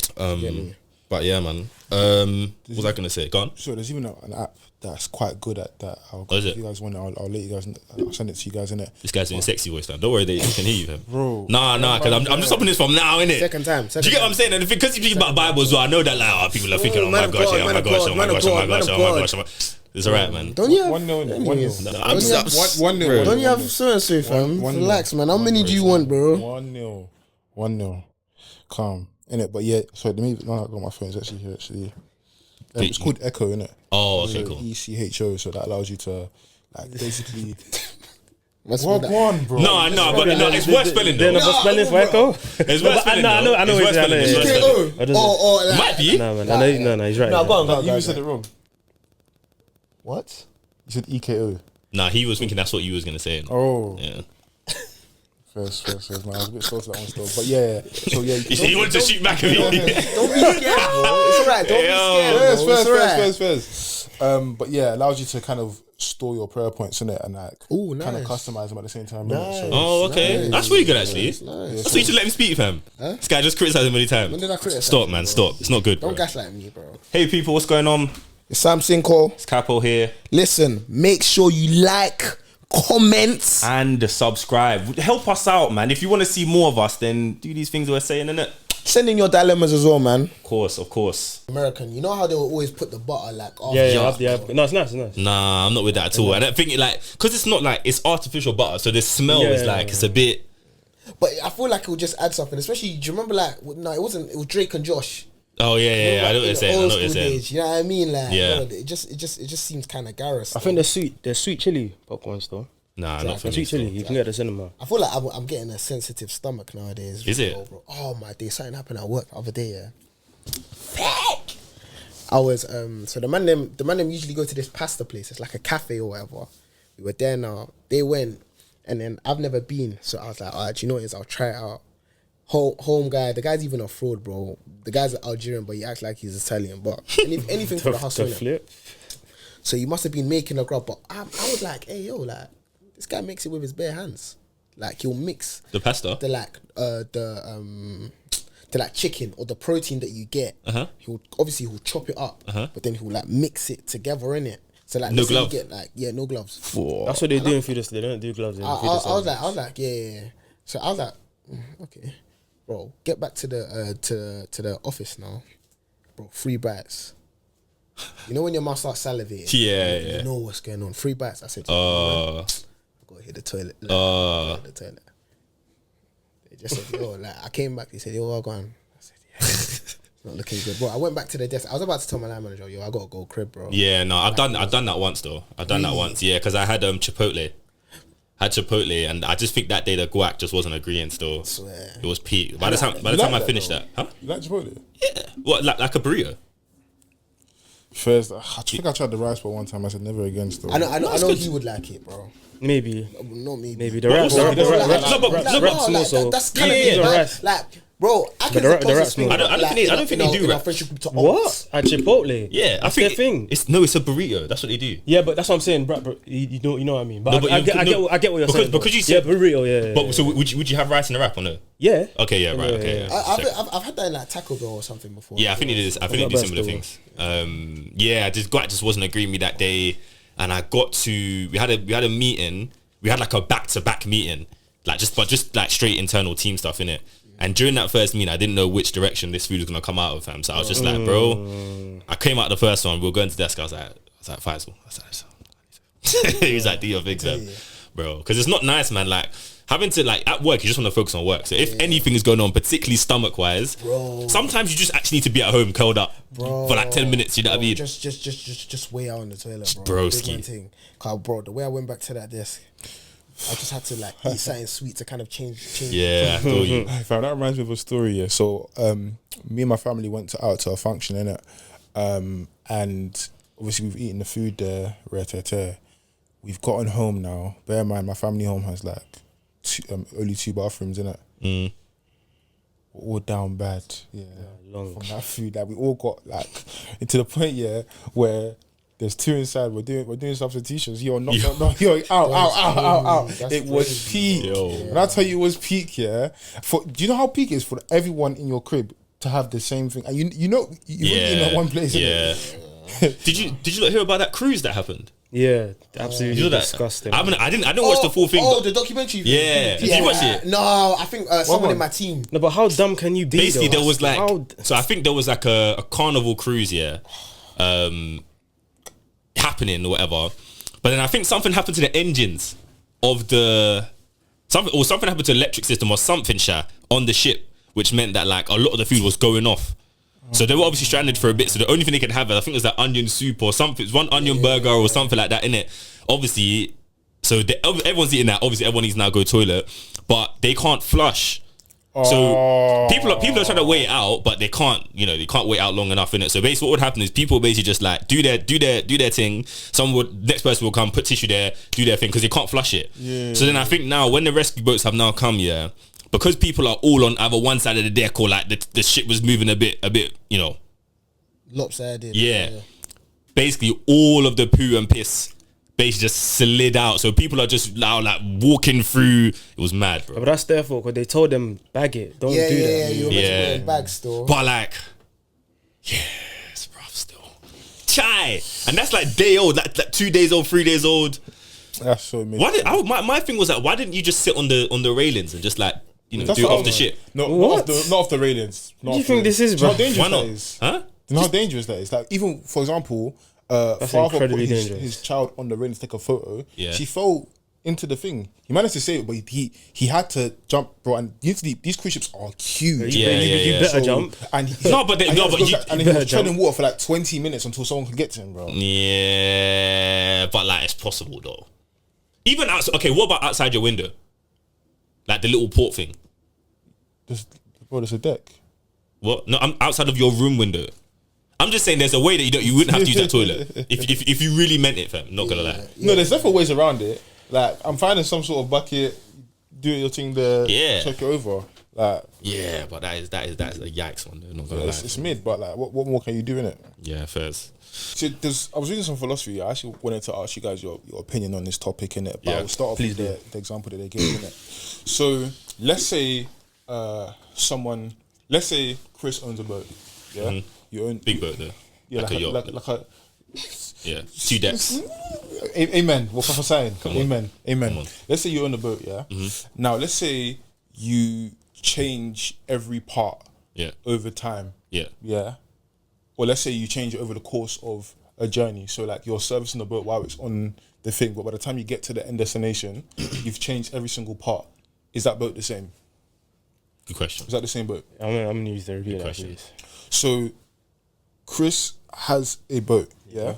S2: But But yeah, man. What was I gonna say? Go on.
S3: So there's even an app that's quite good at that.
S2: Is
S3: if
S2: it?
S3: you guys want it, I'll let you guys. I'll send it to you guys in it.
S2: This guy's doing sexy voice, fam. Don't worry, they can hear you, fam.
S3: Bro.
S2: Nah, because I'm just stopping this from now, innit?
S4: Second time.
S2: Do you get what I'm saying? And because you speak about Bible as well, I know that like people are thinking, oh my gosh, oh my gosh, oh my gosh, oh my gosh, oh my gosh, oh my gosh. It's alright, man.
S4: Don't you have
S3: 1-0, 1-0.
S2: I'm just
S3: 1-0.
S4: Don't you have so fam? Relax, man. How many do you want, bro?
S3: 1-0. Calm. Innit? But yeah, so let me. No, I got my phone. It's actually here. It's called Echo, innit?
S2: Oh, okay, cool.
S3: ECHO, so that allows you to like basically.
S4: What's
S3: What
S4: that?
S3: one, bro?
S2: No, but it's worth spelling
S5: Then
S2: though.
S5: the spelling for Echo.
S2: It's worth spelling.
S5: I know.
S2: It's worth spelling. It's worth spelling.
S4: EKO. Like,
S2: Might be.
S5: No, man. I know. No, he's right.
S4: No, go on.
S3: You said it wrong.
S4: What?
S3: You said EKO.
S2: Nah, he was thinking that's what you was gonna say.
S3: Oh,
S2: Yeah.
S3: first, man. I was a bit slow to that one still, but yeah. So yeah,
S2: He wanted to shoot back at me.
S4: Don't be scared, bro. It's alright. Don't be scared, bro.
S3: First. But yeah, it allows you to kind of store your prayer points in it and like
S4: Ooh,
S3: kind of
S4: nice.
S3: customize them at the same time.
S4: Nice.
S3: So,
S2: Oh, okay.
S4: Nice.
S2: That's really good, actually.
S4: Nice.
S2: So you should let him speak, fam. This guy just criticized him many times.
S4: When did I criticize
S2: Stop,
S4: you,
S2: man.
S4: bro?
S2: Stop. It's not good, bro.
S4: Don't gaslight me, bro.
S2: Hey, people, what's going on?
S4: It's Sam Cinco.
S2: It's Capo here.
S4: Listen, make sure you like, comment.
S2: And subscribe. Help us out, man. If you want to see more of us, then do these things we're saying, innit?
S4: Send in your dilemmas as well, man.
S2: Of course.
S4: American, you know how they will always put the butter like off.
S5: Yeah. No, it's nice.
S2: Nah, I'm not with that at all. I don't think it like, because it's not like, it's artificial butter, so the smell is like, it's a bit.
S4: But I feel like it will just add something. Especially, do you remember like, no, it wasn't, it was Drake and Josh.
S2: Oh, yeah. I know what you're saying.
S4: Days, you know what I mean? Like,
S2: Yeah.
S4: bro, it just seems kind of garrus.
S5: I think they're sweet chili popcorns though.
S2: Nah, not for me.
S5: Sweet chili. You can get at the cinema.
S4: I feel like I'm getting a sensitive stomach nowadays.
S2: Is it?
S4: Bro. Oh my day, something happened at work the other day. Yeah. I was so the man them usually go to this pasta place. It's like a cafe or whatever. We were there now. They went, and then I've never been, so I was like, alright, you know what it is? I'll try it out. Home guy, the guy's even a fraud, bro. The guy's Algerian, but he acts like he's Italian. But anything for the hustle.
S5: The flip.
S4: So you must have been making a grub. But I was like, hey yo, like this guy makes it with his bare hands. Like he'll mix
S2: The pasta?
S4: the like chicken or the protein that you get. He'll chop it up, but then he'll like mix it together in it. So like
S2: No
S4: let's say you
S2: glove?
S4: get like no gloves.
S5: That's what they do in food. They don't do gloves in
S4: I
S5: food.
S4: was like yeah. So I was like okay, bro, get back to the to the office now, bro. 3 bites. You know when your mouth starts salivating?
S2: Yeah.
S4: You know what's going on. 3 bites. I said, I gotta hit the toilet. The toilet. They just said, yo, like I came back. They said, yo, go on. I said, yeah, it's not looking good, bro. I went back to the desk. I was about to tell my line manager, yo, I gotta go crib, bro.
S2: Yeah, no, I've done that once though. I've done that once, yeah, because I had Chipotle. And I just think that day the guac just wasn't agreeing still.
S4: I swear.
S2: It was peak. By the time I finished that, huh?
S3: You like Chipotle?
S2: Yeah. What, like a burrito?
S3: First, I think I tried the rice bowl one time. I said never again. Still,
S4: I know he would like it, bro.
S5: Maybe.
S4: Not maybe.
S5: Maybe the wraps.
S4: That's kind of
S5: Yeah,
S4: it,
S5: the
S4: man.
S5: wraps.
S4: Like, bro, I can
S5: the wraps,
S2: I don't think they do
S4: in our
S2: wraps.
S4: friendship group to
S5: What?
S4: ops.
S5: At Chipotle?
S2: Yeah,
S5: That's
S2: I think
S5: their thing.
S2: It's a burrito. That's what they do.
S5: Yeah, but that's what I'm saying, bro. You know what I mean. But,
S2: No, but
S5: I
S2: you-
S5: get
S2: no,
S5: what you're saying.
S2: because you said-
S5: burrito. Yeah.
S2: But so would you have rice in the wrap or no?
S5: yeah.
S2: Okay, yeah, right, okay. Yeah.
S4: I've had that in like Taco Bell or something before.
S2: Yeah, I think it is. I think they do
S5: Not bad
S2: similar
S5: still.
S2: things. Yeah, guac just wasn't agreeing with me that day, and I got to we had a meeting. We had like a back-to-back meeting, just like straight internal team stuff in it. And during that first meeting, I didn't know which direction this food was gonna come out of, fam. So I was just like, bro, I came out the first one. We were going to the desk. I was like, Faisal. He was like, do your thing, fam, bro. Because it's not nice, man. Like having to like at work, you just want to focus on work. So if anything is going on, particularly stomach wise, sometimes you just actually need to be at home curled up for like 10 minutes. You know what I mean?
S4: Just way out on the toilet, bro.
S2: Broski.
S4: Big one thing. 'Cause, bro, the way I went back to that desk, I just had to like eat something sweet to kind of change.
S2: Yeah, I feel you.
S3: Fam, that reminds me of a story. Yeah, so me and my family went out to a function in it, and obviously we've eaten the food there. We've gotten home now. Bear in mind, my family home has like only 2 bathrooms in it. We're all down bad. Yeah,
S5: long.
S3: From that food, like we all got like into the point where. There's 2 inside. We're doing substitutions. Yo, out.
S4: That's
S3: It was
S4: crazy,
S3: peak.
S2: bro.
S3: When I tell you it was peak, yeah. Do you know how peak it is for everyone in your crib to have the same thing, and you know you've only been at one place.
S2: Yeah. Did you not hear about that cruise that happened?
S5: Yeah, absolutely
S2: You know that?
S5: disgusting.
S2: I didn't watch the full thing.
S4: Oh,
S2: but
S4: the documentary.
S2: Yeah. Did you watch it?
S4: No, I think someone
S3: one?
S4: in my team.
S5: No, but how dumb can you be?
S2: Basically,
S5: though?
S2: there was like,
S5: How-
S2: so I think there was like a carnival cruise, happening or whatever. But then I think something happened to the engines of something happened to the electric system or something, on the ship, which meant that like a lot of the food was going off. So they were obviously stranded for a bit. So the only thing they could have, I think, was that onion soup or something. It was one onion burger or something like that, innit? Obviously, so everyone's eating that. Obviously, everyone needs to now go toilet, but they can't flush. So people are trying to wait it out, but they can't. They can't wait out long enough, innit? So basically, what would happen is people basically just like do their thing. Next person will come, put tissue there, do their thing because they can't flush it. Yeah. So then I think now when the rescue boats have now come, because people are all on either one side of the deck or like the ship was moving a bit,
S4: Lopsided.
S2: Yeah. Basically, all of the poo and piss basically just slid out. So people are just now like walking through. It was mad, bro.
S5: But that's their fault because they told them bag it. Don't do that.
S4: Yeah, you were meant to put it in bags still.
S2: But like, it's rough still. Chai. And that's like day old, like 2 days old, 3 days old.
S3: That's so amazing.
S2: My thing was like, why didn't you just sit on the railings and just like, do it off the ship?
S3: No,
S5: What?
S3: not off the railings.
S5: What do you think this is, bro?
S3: How dangerous
S2: Why not?
S3: that is?
S2: Huh?
S3: You know how dangerous that is? Like, even, for example, father put
S5: incredibly dangerous.
S3: his child on the railings to take a photo.
S2: Yeah.
S3: She fell into the thing. He managed to save it, but he had to jump, bro. And usually these cruise ships are huge.
S5: You better jump.
S3: And he was treading water for like 20 minutes until someone could get to him, bro.
S2: Yeah, but like it's possible though. Even outside, okay, what about outside your window? Like the little port thing.
S3: There's a deck.
S2: What? No, I'm outside of your room window. I'm just saying there's a way that you wouldn't have to use that toilet if you really meant it, fam. Not gonna lie.
S3: No, there's definitely ways around it. Like, I'm finding some sort of bucket, do your thing there, check it over. Like,
S2: Yeah, but that is a yikes one. Though, not gonna lie.
S3: it's mid, but like, what more can you do in it?
S2: Yeah, first.
S3: So I was reading some philosophy. I actually wanted to ask you guys your opinion on this topic, in it. But
S2: Yeah,
S3: I'll start off with the example that they gave, in it. So let's say let's say Chris owns a boat. Yeah, you own
S2: Big boat though.
S3: yeah,
S2: like a yacht.
S3: like a
S2: Yeah, 2 decks.
S3: Amen. What I'm saying. Amen.
S2: Come on.
S3: Let's say you own a boat. Yeah. Now let's say you change every part.
S2: Yeah.
S3: Over time.
S2: Yeah.
S3: Yeah. Or let's say you change it over the course of a journey. So like you're servicing the boat while it's on the thing, but by the time you get to the end destination, you've changed every single part. Is that boat the same?
S2: Good question.
S3: Is that the same boat?
S5: I'm gonna use the repeat that,
S2: question.
S5: please.
S3: So Chris has a boat, yeah?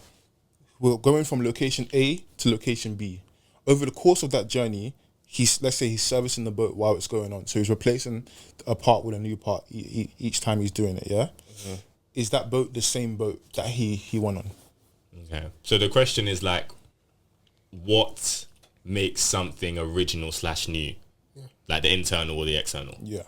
S3: We're going from location A to location B. Over the course of that journey, let's say he's servicing the boat while it's going on. So he's replacing a part with a new part each time he's doing it, yeah? Is that boat the same boat that he went on?
S2: Okay. So the question is like, what makes something original / new? Like the internal or the external?
S3: Yeah.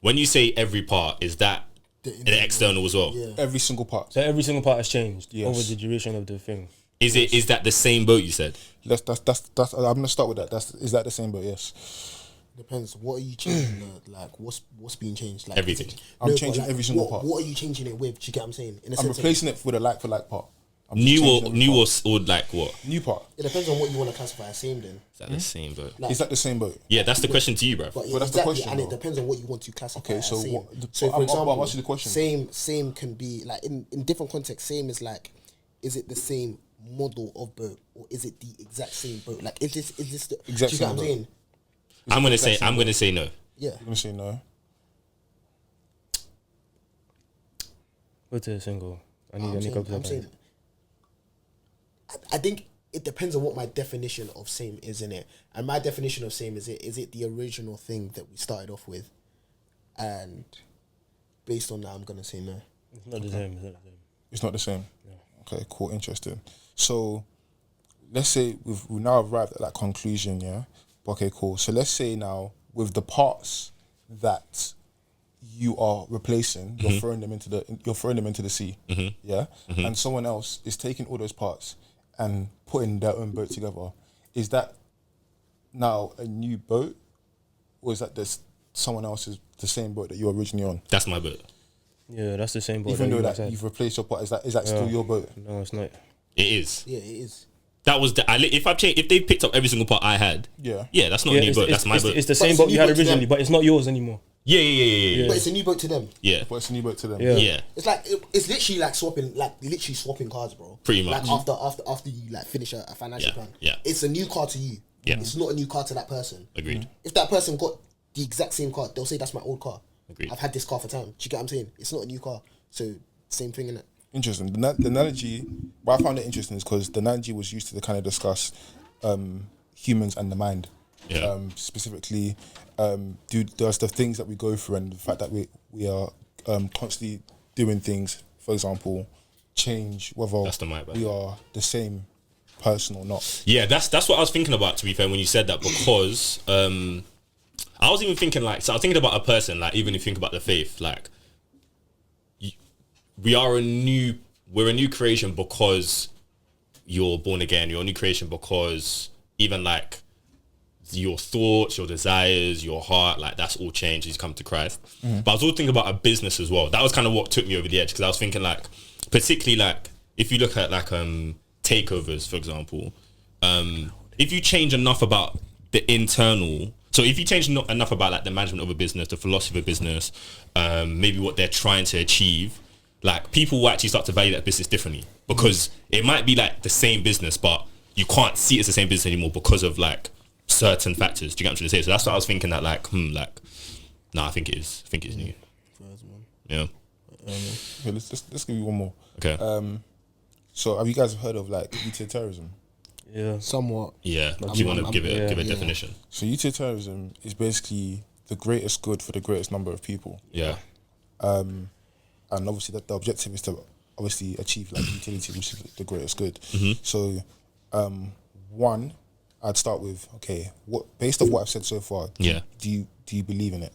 S2: When you say every part, is that the external as well?
S4: Yeah.
S3: Every single part.
S5: So every single part has changed
S3: Yes.
S5: over the duration of the thing.
S2: Is that the same boat you said?
S3: That's I'm gonna start with that. Is that the same boat? Yes.
S4: Depends. What are you changing? Like, what's being changed? Like
S2: Everything.
S3: I'm changing every single part.
S4: What are you changing it with? Do you get what I'm saying? In a
S3: I'm
S4: sense of-
S3: replacing it with a like for like part. I'm just
S2: New
S3: changing every part.
S2: or like what?
S3: New part.
S4: It depends on what you want to classify as same. Then,
S2: Is that the same boat?
S4: like,
S3: Is that the same boat?
S2: Yeah, that's the question to you, bro.
S4: but
S3: Well, that's the
S4: exactly,
S3: question,
S4: and it
S3: though.
S4: depends on what you want to classify.
S3: Okay,
S4: as
S3: so
S4: same.
S3: what-
S4: So,
S3: I'm
S4: for example,
S3: asking the question.
S4: Same can be like in different contexts. Same is like, is it the same model of boat or is it the exact same boat? Like, is this the
S3: Exact
S4: do you get
S3: same
S4: what I'm
S3: boat.
S4: saying?
S2: I'm gonna say no.
S4: Yeah.
S3: I'm gonna say no.
S5: Go to a single. I need
S4: I'm
S5: a
S4: saying,
S5: couple
S4: I'm
S5: of
S4: saying, I think it depends on what my definition of same is in it. And my definition of same is it the original thing that we started off with? And based on that, I'm gonna say no.
S5: It's not the same. It's not the same.
S3: It's not the same. Okay, cool, interesting. So let's say we've now arrived at that conclusion, yeah. Okay, cool. So let's say now with the parts that you are replacing, you're throwing them into the sea, yeah. And someone else is taking all those parts and putting their own boat together. Is that now a new boat, or is that someone else's the same boat that you were originally on?
S2: That's my boat.
S5: Yeah, that's the same boat.
S3: Even though
S5: you
S3: that
S5: said.
S3: you've replaced your pot, is that still your boat?
S5: No, it's not.
S2: It is.
S4: Yeah, it is.
S2: That was if they picked up every single part I had.
S3: Yeah.
S2: Yeah, that's not a new boat. That's my boat.
S5: It's the same
S4: it's a
S5: boat
S4: new
S5: you had
S4: boat to
S5: originally,
S4: them.
S5: but it's not yours anymore.
S2: Yeah.
S4: But it's a new boat to them.
S2: Yeah.
S3: But it's a new boat to them.
S5: Yeah.
S2: Yeah.
S4: It's like it's literally like swapping cars, bro.
S2: Pretty much.
S4: Like after you like finish a financial
S2: Yeah,
S4: plan.
S2: yeah.
S4: It's a new car to you.
S2: Yeah.
S4: It's not a new car to that person.
S2: Agreed.
S4: If that person got the exact same car, they'll say that's my old car.
S2: Agreed.
S4: I've had this car for time. Do you get what I'm saying? It's not a new car. So same thing, innit?
S3: Interesting. The analogy, why I found it interesting is because the analogy was used to kind of discuss humans and the mind.
S2: Yeah.
S3: Specifically, there's the things that we go through and the fact that we are constantly doing things. For example, change whether
S2: That's the mic,
S3: we are the same person or not.
S2: Yeah, that's what I was thinking about, to be fair, when you said that, because I was even thinking I was thinking about a person, like, even if you think about the faith, like, we're a new creation because you're born again. You're a new creation because even like your thoughts, your desires, your heart, like that's all changed as you come to Christ. But I was also thinking about a business as well. That was kind of what took me over the edge, because I was thinking like, particularly like if you look at like takeovers, for example, if you change enough about the internal, so if you change enough about like the management of a business, the philosophy of a business, maybe what they're trying to achieve, like people will actually start to value that business differently, because it might be like the same business, but you can't see it as the same business anymore because of like certain factors. Do you get what I'm trying to say? So that's what I was thinking, that like, I think it is. I think it's new. Yeah.
S3: Okay, let's give you one more.
S2: Okay.
S3: So have you guys heard of like utilitarianism?
S5: Yeah.
S4: Somewhat.
S2: Yeah. Do you want to give a definition?
S3: So utilitarianism is basically the greatest good for the greatest number of people.
S2: Yeah.
S3: And obviously that the objective is to obviously achieve like utility, which is the greatest good. So one, I'd start with, okay, what based off what I've said so far,
S2: Yeah.
S3: do you believe in it?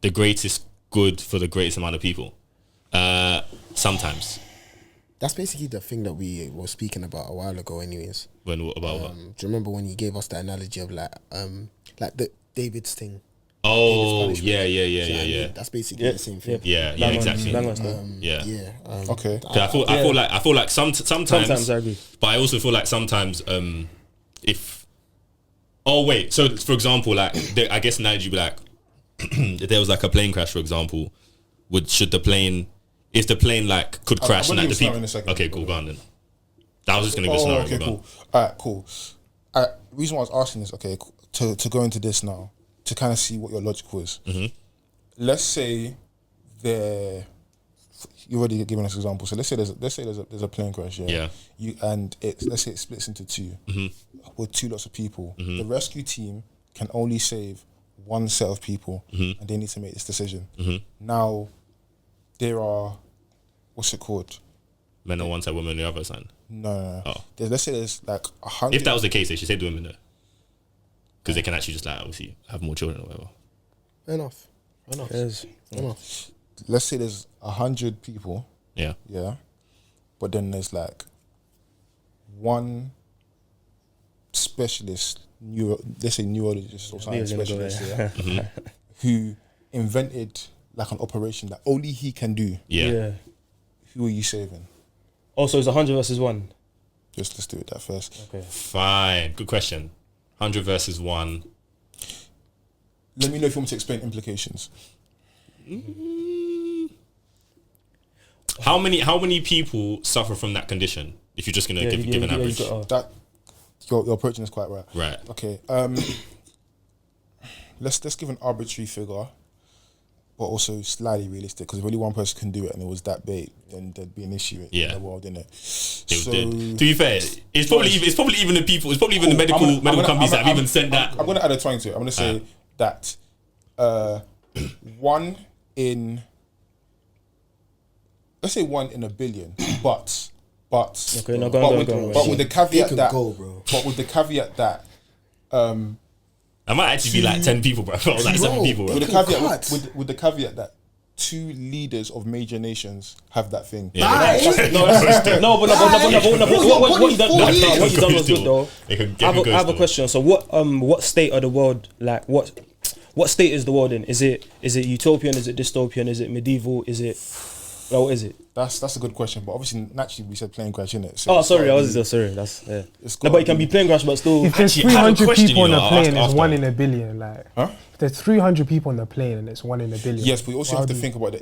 S2: The greatest good for the greatest amount of people. Sometimes.
S4: That's basically the thing that we were speaking about a while ago anyways.
S2: What?
S4: Do you remember when you gave us the analogy of like the David's thing?
S2: Oh,
S4: David's
S2: yeah.
S4: punishment? That's basically the same thing.
S2: Yeah, exactly. Yeah.
S3: Okay.
S2: 'Cause I feel like sometimes
S5: I agree.
S2: But I also feel like sometimes so for example, like I guess an analogy would be like if there was like a plane crash, for example, is the plane like could crash
S3: I'm
S2: and
S3: gonna
S2: like the
S3: give a scenario
S2: people?
S3: in a second.
S2: Okay, cool, go on then. That was just gonna be a scenario.
S3: Okay,
S2: go on.
S3: cool. Alright, cool. Reason why I was asking this, okay, to go into this now, to kind of see what your logic was. Let's say you already given us an example. So let's say there's a plane crash. Yeah. Let's say it splits into two with two lots of people. The rescue team can only save one set of people, and they need to make this decision. Now, there are, what's it called?
S2: Men on one side, women on the other side.
S3: No.
S2: Oh.
S3: Let's say there's like 100.
S2: If that was the case, they should say the women there, because they can actually just like obviously have more children or whatever.
S4: Enough.
S5: Yes.
S3: Let's say there's 100 people.
S2: Yeah.
S3: Yeah. But then there's like one specialist, let's say neurologist or something specialist, who invented like an operation that only he can do.
S2: Yeah.
S3: Who are you saving?
S5: Also, it's 100 versus 1.
S3: Let's do it that first.
S5: Okay.
S2: Fine. Good question. 100 versus 1.
S3: Let me know if you want me to explain implications.
S2: How many people suffer from that condition? If you're just gonna give an average.
S3: That you're approaching this quite right.
S2: Right.
S3: Okay. Let's give an arbitrary figure, but also slightly realistic. Because if only one person can do it and it was that big, then there'd be an issue in the world, innit?
S2: To be fair, it's probably even the people. It's probably even the medical companies that have even sent that.
S3: I'm gonna add a 20 to it. I'm gonna say that 1 in. Let's say 1 in a billion, but
S5: Okay, now go on.
S3: But with the caveat that,
S4: bro.
S3: but with the caveat that,
S2: I might actually be like 10 people, bro. Or like 7 people, bro.
S3: with the caveat with the caveat that 2 leaders of major nations have that thing.
S2: Yeah.
S5: What you done was good though. I have a question. So what state of the world, like what what state is the world in? Is it utopian? Is it dystopian? Is it medieval? Is it what is it?
S3: That's a good question, but obviously naturally we said plane crash, innit?
S5: Oh, sorry, sorry. That's yeah. No, but it can be plane crash, but still.
S7: If there's
S2: Actually, I had a
S7: 300
S2: question,
S7: people on
S2: you
S7: the
S2: know,
S7: plane, it's
S2: after-
S7: 1 in a billion. Like,
S3: Huh?
S7: if there's 300 people on the plane and it's 1 in a billion.
S3: Yes, but you also
S7: why
S3: have to
S7: would
S3: think about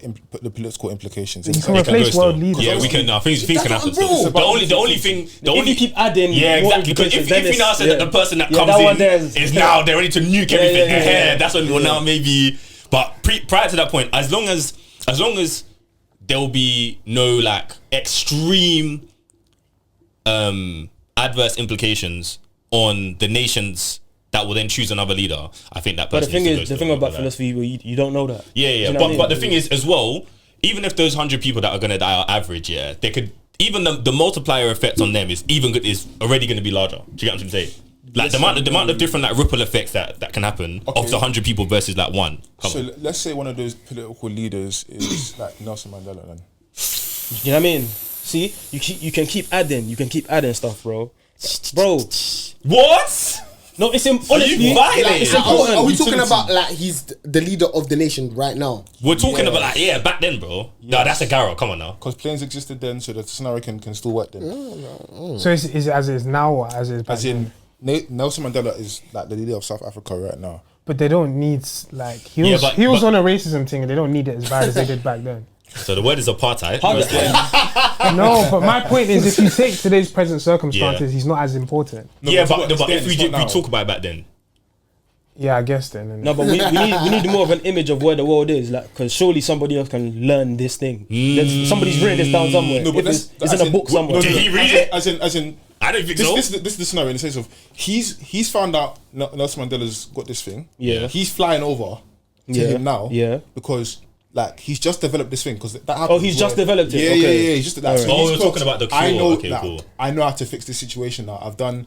S3: the political implications.
S7: You
S3: It's
S7: can
S3: like-
S7: replace
S2: go
S7: world
S2: still.
S7: leaders.
S2: Yeah, we can. No, things can happen. Still.
S3: about-
S2: The only thing. The
S5: If
S2: only
S5: you keep adding,
S2: Yeah,
S5: more
S2: exactly. Because
S5: implications,
S2: if
S5: then
S2: we now
S5: it's-
S2: said that the person that comes
S5: that one
S2: in
S5: there
S2: is now they're ready to nuke everything,
S5: yeah.
S2: that's when we'll now maybe. But prior to that point, as long as there will be no like extreme adverse implications on the nations that will then choose another leader, I think that
S5: But the
S2: person
S5: thing
S2: needs to
S5: is,
S2: go
S5: the thing
S2: still,
S5: about
S2: like-
S5: philosophy, you don't know that.
S2: Yeah,
S5: Do you know
S2: but
S5: what I mean?
S2: the thing is as well, even if those 100 people that are gonna die are average, yeah, they could even the multiplier effect on them is already gonna be larger. Do you get what I'm saying? Like the amount of different like ripple effects that can happen of the 100 people versus like one.
S3: So let's say one of those political leaders is like Nelson Mandela then.
S5: You know what I mean? See, you can keep adding stuff, bro.
S2: What?
S5: No, it's honestly,
S2: violating?
S5: it's
S2: Like,
S5: important.
S4: Are we talking about like he's the leader of the nation right now?
S2: We're talking about like back then, bro. No, that's a Garrow. Come on now.
S3: Because planes existed then, so the scenario can still work then.
S7: So is it as is now or as is back
S3: As
S7: then?
S3: in, Nelson Mandela is like the leader of South Africa right now.
S7: But they don't need like he
S2: Yeah,
S7: was
S2: but-
S7: he was
S2: but-
S7: on a racism thing and they don't need it as bad as they did back then.
S2: So the word is apartheid.
S7: No, but my point is if you take today's present circumstances, he's not as important.
S2: Yeah,
S3: but
S2: but if we
S3: it's not now.
S2: talk about it back then,
S7: Yeah, I guess then. innit?
S5: No, but we need more of an image of where the world is, like, because surely somebody else can learn this thing. Somebody's written this down somewhere.
S3: No, but
S5: It's in a book somewhere.
S2: Did he read it?
S3: As in,
S2: I don't think
S3: this,
S2: so.
S3: this is the scenario in the sense of he's found out Nelson Mandela's got this thing.
S5: Yeah.
S3: He's flying over to
S5: Yeah.
S3: him now.
S5: Yeah.
S3: Because like he's just developed this thing because that happened.
S5: Oh, he's just developed it,
S3: Yeah,
S5: okay.
S3: yeah. He's just like, so
S2: Oh,
S3: he's
S2: we're
S3: got-
S2: talking about the
S3: I
S2: cure.
S3: know,
S2: Okay,
S3: like,
S2: cool.
S3: I know how to fix this situation now. I've done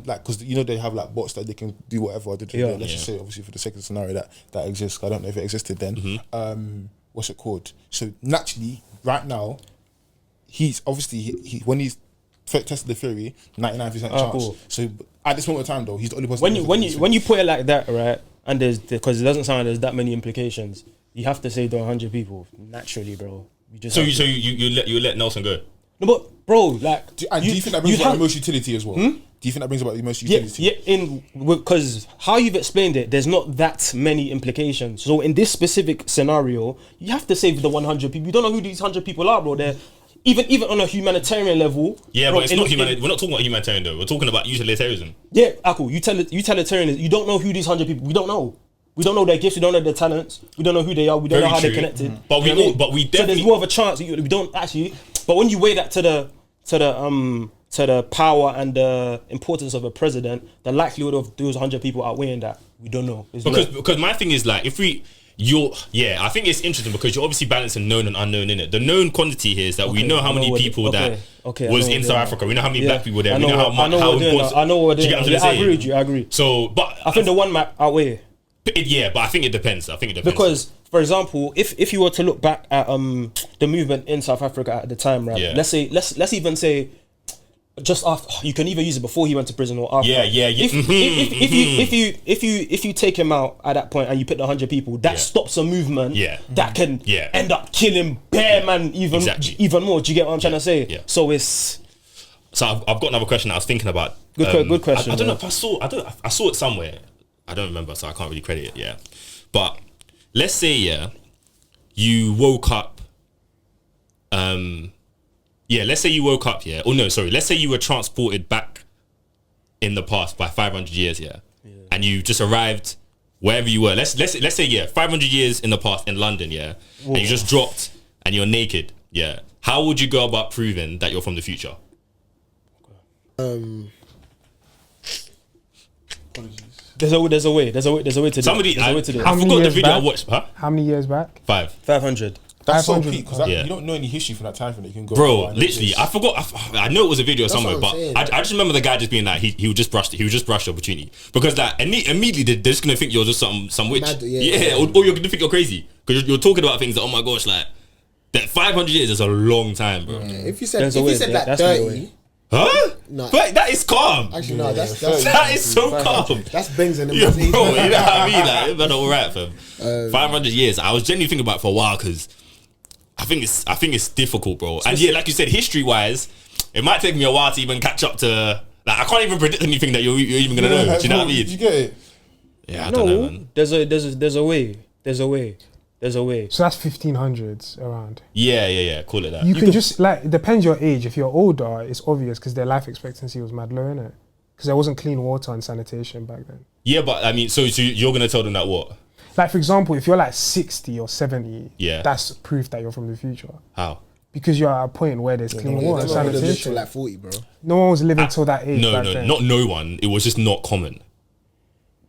S3: like because you know they have like bots that they can do whatever.
S5: Yeah.
S3: Let's just say obviously for the sake of the scenario that exists. I don't know if it existed then.
S2: Mm-hmm.
S3: What's it called? So naturally, right now, he's obviously he when he's tested the theory, 99% chance.
S5: Cool.
S3: So at this moment in time, though, he's the only person.
S5: When you put it like that, right? And because it doesn't sound like there's that many implications, you have to say there are 100 people naturally, bro. You just
S2: So
S5: have to.
S2: you let Nelson go.
S5: No, but bro, like,
S3: do you think that brings
S5: you
S3: about
S5: have-
S3: the most utility as well? Do you think that brings about the most
S5: Yeah,
S3: utility?
S5: because how you've explained it, there's not that many implications. So in this specific scenario, you have to save the 100 people. You don't know who these 100 people are, bro. They're even on a humanitarian level.
S2: Yeah,
S5: bro,
S2: but it's not humanitarian. We're not talking about humanitarian though. We're talking about utilitarianism.
S5: Yeah, cool. Utilitarian is you don't know who these 100 people. We don't know. We don't know their gifts. We don't know their talents. We don't know who they are. We don't
S2: Very
S5: know how
S2: true.
S5: they're connected.
S2: But we
S5: You know what I
S2: all-
S5: mean?
S2: but we
S5: So
S2: definitely-
S5: there's more of a chance. We don't actually. But when you weigh that to the power and the importance of a president, the likelihood of those 100 people outweighing that, we don't know. It's low.
S2: Because my thing is like I think it's interesting because you're obviously balancing known and unknown in it. The known quantity here is that we
S5: Okay,
S2: know how
S5: I know
S2: many
S5: what-
S2: people
S5: okay,
S2: that
S5: okay, I
S2: was
S5: know
S2: in
S5: what
S2: South
S5: they're-
S2: Africa. We know how many
S5: Yeah.
S2: black people there.
S5: I
S2: We
S5: know
S2: know how
S5: what- I know
S2: how
S5: what they're doing.
S2: important.
S5: I know what
S2: Do you
S5: they're
S2: get what I'm
S5: doing.
S2: trying
S5: I
S2: to
S5: agree
S2: say?
S5: with you. I agree.
S2: So, but
S5: I think the one map outweigh.
S2: I think it depends.
S5: Because, for example, if you were to look back at the movement in South Africa at the time, right?
S2: Yeah.
S5: Let's even say just after. You can either use it before he went to prison or after.
S2: Yeah.
S5: If you take him out at that point and you put the 100 people, that
S2: Yeah.
S5: stops a movement.
S2: Yeah.
S5: That can
S2: Yeah.
S5: end up killing bare man even more. Do you get what I'm trying to say?
S2: Yeah.
S5: So it's
S2: So I've got another question I was thinking about.
S5: Good question,
S2: I don't know
S5: man.
S2: if I saw it somewhere. I don't remember, so I can't really credit it. Yeah, but let's say you woke up. Let's say you woke up. Yeah, oh no, sorry. Let's say you were transported back in the past by 500 years. Yeah, and you just arrived wherever you were. Let's say 500 years in the past in London. Yeah, and you just dropped and you're naked. Yeah, how would you go about proving that you're from the future?
S5: there's a way to do it.
S2: Somebody,
S5: There's a way to do it.
S7: How
S2: I
S7: many
S2: forgot the
S7: years
S2: video I
S7: back?
S2: watched. Huh?
S7: How many years back?
S2: 5.
S5: 500.
S3: That's so
S7: 500.
S3: peak because
S2: Yeah.
S3: you don't know any history from that time frame that you can go.
S2: Bro,
S3: "Oh, I know
S2: literally,
S3: this."
S2: I forgot. I know it was a video somewhere,
S4: what
S2: but
S4: I'm saying.
S2: I just remember the guy just being like, he would just brush the opportunity because like immediately they're just gonna think you're just some witch,
S4: Mad, yeah.
S2: or you're gonna think you're crazy because you're talking about things that, oh my gosh, like that 500 years is a long time, bro.
S4: If you said
S5: There's a way,
S4: like
S5: that's the
S4: 30,
S5: way.
S2: Huh?
S4: No.
S2: But that is calm.
S4: Actually, no, that's
S2: That is so calm.
S4: That's Benz and them.
S2: Yeah,
S4: That's
S2: bro, you know
S4: easy.
S2: what I mean? Like, man, all right, fam. 500 years. I was genuinely thinking about it for a while because I think it's difficult, bro. And yeah, like you said, history-wise, it might take me a while to even catch up to. Like, I can't even predict anything that you're even gonna know. Do you know what I mean?
S3: You get it?
S2: Yeah, I don't know,
S5: No,
S2: man.
S5: there's a way.
S7: So that's 1500s around.
S2: Yeah. Call it that.
S7: You can just like it depends your age. If you're older, it's obvious because their life expectancy was mad low, innit? Because there wasn't clean water and sanitation back then.
S2: Yeah, but I mean, so you're gonna tell them that what?
S7: Like, for example, if you're like 60 or 70,
S2: Yeah.
S7: that's proof that you're from the future.
S2: How?
S7: Because you're at a point where there's clean water and
S4: They lived till
S7: sanitation.
S4: like 40, bro.
S7: No one was living till that age.
S2: No,
S7: back then.
S2: not no one. It was just not common.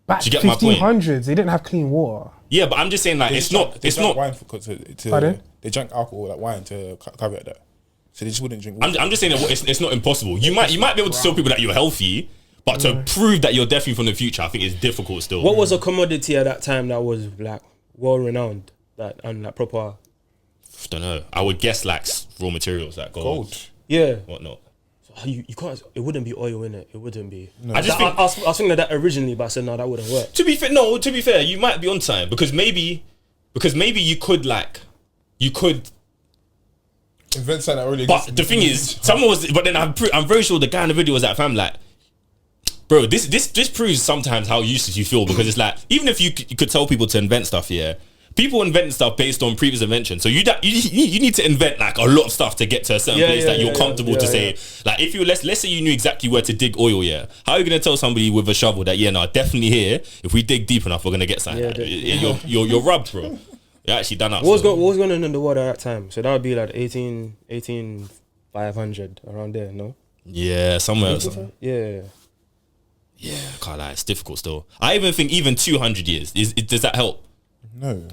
S7: Back
S2: Do you get my point?
S7: 1500s, they didn't have clean water.
S2: Yeah, but I'm just saying like
S3: They
S2: it's
S3: drank-
S2: not.
S3: they
S2: It's
S3: drank
S2: not.
S3: wine
S7: Pardon?
S3: They drank alcohol like wine to caveat that. So they just wouldn't drink water.
S2: I'm just saying that it's not impossible. You might be able to tell people that you're healthy, but to prove that you're definitely from the future, I think it's difficult still.
S5: What was a commodity at that time that was like well renowned, that and like proper?
S2: Don't know. I would guess like raw materials like gold,
S5: Yeah,
S2: whatnot.
S5: you can't. It wouldn't be oil in it. It wouldn't be.
S2: I just think.
S5: I was thinking of that originally, but I said no, that wouldn't work.
S2: To be fair, you might be on time because maybe you could
S3: Invent something that already
S2: But
S3: existed.
S2: the thing is, someone was. But then I'm very sure the guy in the video was like, "Fam, like, bro, this proves sometimes how useless you feel because it's like even if you could tell people to invent stuff, yeah, people invent stuff based on previous invention. So you need to invent like a lot of stuff to get to a certain place that you're comfortable to say. Like if you let's say you knew exactly where to dig oil, yeah, how are you gonna tell somebody with a shovel that definitely here if we dig deep enough we're gonna get something? You're rubbed, bro. You're actually done up.
S5: What was going on in the water at that time? So that would be like 500 around there, no?
S2: Yeah, somewhere else.
S5: Yeah.
S2: Yeah, I can't lie, it's difficult still. I even think 200 years does that help?
S3: No.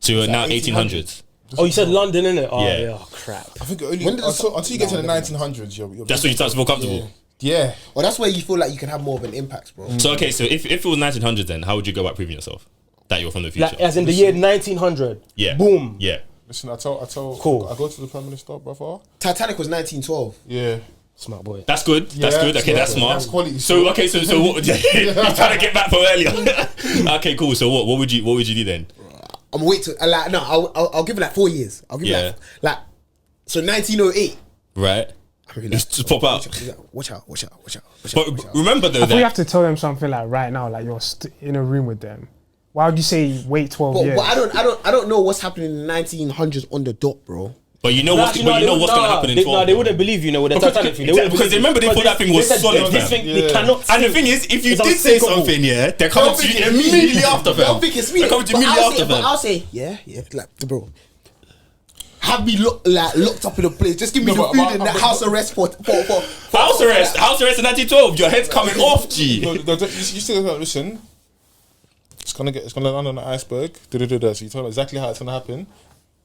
S2: To now
S3: 1800s.
S2: 1800s.
S5: Oh, you said London, innit? Oh,
S2: Yeah.
S5: yeah. Oh, crap.
S3: I think only
S4: When did the
S3: until you get to the 1900s, you're
S2: That's when you start to feel comfortable.
S3: yeah.
S4: Well, that's where you feel like you can have more of an impact, bro.
S2: So okay, so if it was 1900s, then how would you go about proving yourself that you're from the future?
S5: Like, as in the year 1900.
S2: Yeah.
S5: Boom.
S2: Yeah.
S3: Listen, I tell.
S5: Cool.
S3: I go to the Prime Minister, brother.
S4: Titanic was 1912.
S3: Yeah.
S5: Smart boy.
S2: That's good. That's
S3: Yeah,
S2: good. Okay, that's smart.
S3: that's quality.
S2: So okay, so what, you're trying to get back from earlier. Okay, cool. So what would you do then?
S4: I'm gonna wait till I'll give it like 4 years. I'll give it like so 1908.
S2: Right. Just pop out.
S4: Watch out.
S2: But remember though
S7: I think you
S2: that
S7: have to tell them something like right now, like you're in a room with them. Why would you say wait 12 years?
S4: But I don't know what's happening in the 1900s on the dot, bro.
S2: but you know what's going to happen in 12.
S5: No, they wouldn't believe you know with the Titanic thing.
S2: Because they remember they thought that thing was solid,
S5: This
S2: fam.
S5: thing they cannot.
S2: And the thing is, if you
S5: It's
S2: did say
S5: unsinkable.
S2: something, yeah, they're coming to you immediately after, fam.
S4: Don't think it's me.
S2: They're coming to you
S4: But
S2: immediately after, fam.
S4: I'll say, yeah, like, bro. Have me locked up in a place. Just give me
S3: No,
S4: the
S3: but-
S4: food
S3: but-
S4: in that
S3: but-
S4: house arrest for
S2: House arrest in 1912. Your head's coming off, G.
S3: No, you still gotta listen. It's gonna land on an iceberg. So you tell them exactly how it's gonna happen.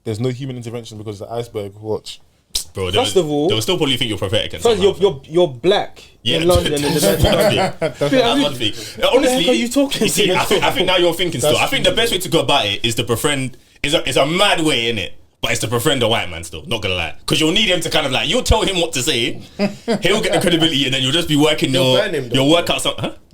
S3: There's no human intervention because the iceberg. Watch.
S2: Bro,
S5: First of all-
S2: they'll still probably think you're prophetic. And
S5: First,
S2: somehow.
S5: you're black in London in the
S2: That's
S5: 1900s.
S2: one thing. Honestly,
S5: heck are you talking
S2: You see,
S5: to?
S2: I think now you're thinking still. I think the best way to go about it is to befriend. Is a mad way in it. But it's to befriend a white man still, not gonna lie. Because you'll need him to kind of like, you'll tell him what to say, he'll get the credibility, and then you'll just be working
S4: They'll burn him, though.
S2: your workout.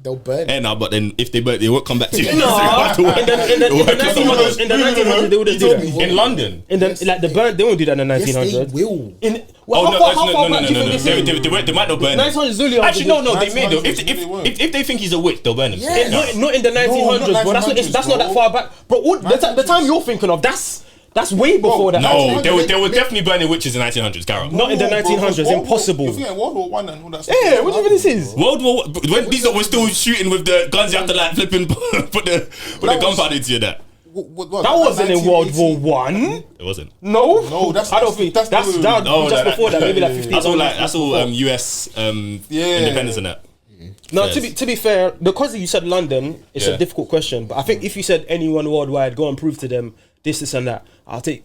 S4: They'll burn.
S2: Yeah, no, but then if they burn, they won't come back to you.
S5: No,
S2: So you have to
S5: in the
S2: work out somewhere else.
S5: 1900s, they wouldn't do that.
S2: In London.
S5: In the like the burn, they won't do that in the
S4: Yes,
S5: 1900s.
S4: they will.
S5: In
S2: Oh
S5: how
S2: no,
S5: far
S2: no,
S5: back do you think they
S2: no.
S5: say?
S2: They might not burn him.
S5: 1900s Zulu.
S2: Actually, no, they may though.
S3: 1900s,
S2: If they think he's a witch, they'll burn him.
S4: Yeah.
S5: Not in the 1900s,
S3: not
S5: bro. That's
S3: 1900s,
S5: not that
S3: bro.
S5: far back, bro. The time you're thinking of, that's way before that.
S2: No, they were definitely burning witches in 1900s, Gareth.
S5: Not in the 1900s, impossible.
S3: You're thinking World War One and all that stuff.
S5: Yeah, what do you think this is?
S2: World War when these lot were still shooting with the guns, you have to like flipping put the gunpowder into your that.
S5: That wasn't in World War One.
S2: It wasn't.
S5: No,
S3: No, that's-
S5: I don't think
S3: that's
S5: that's
S3: the-
S5: that
S2: No,
S5: just
S2: no,
S5: before that, maybe like 15.
S2: That's all US independence and that.
S5: No,
S2: Yes.
S5: to be fair, because you said London, it's
S2: Yeah.
S5: a difficult question. But I think if you said anyone worldwide, go and prove to them this and that. I'll take.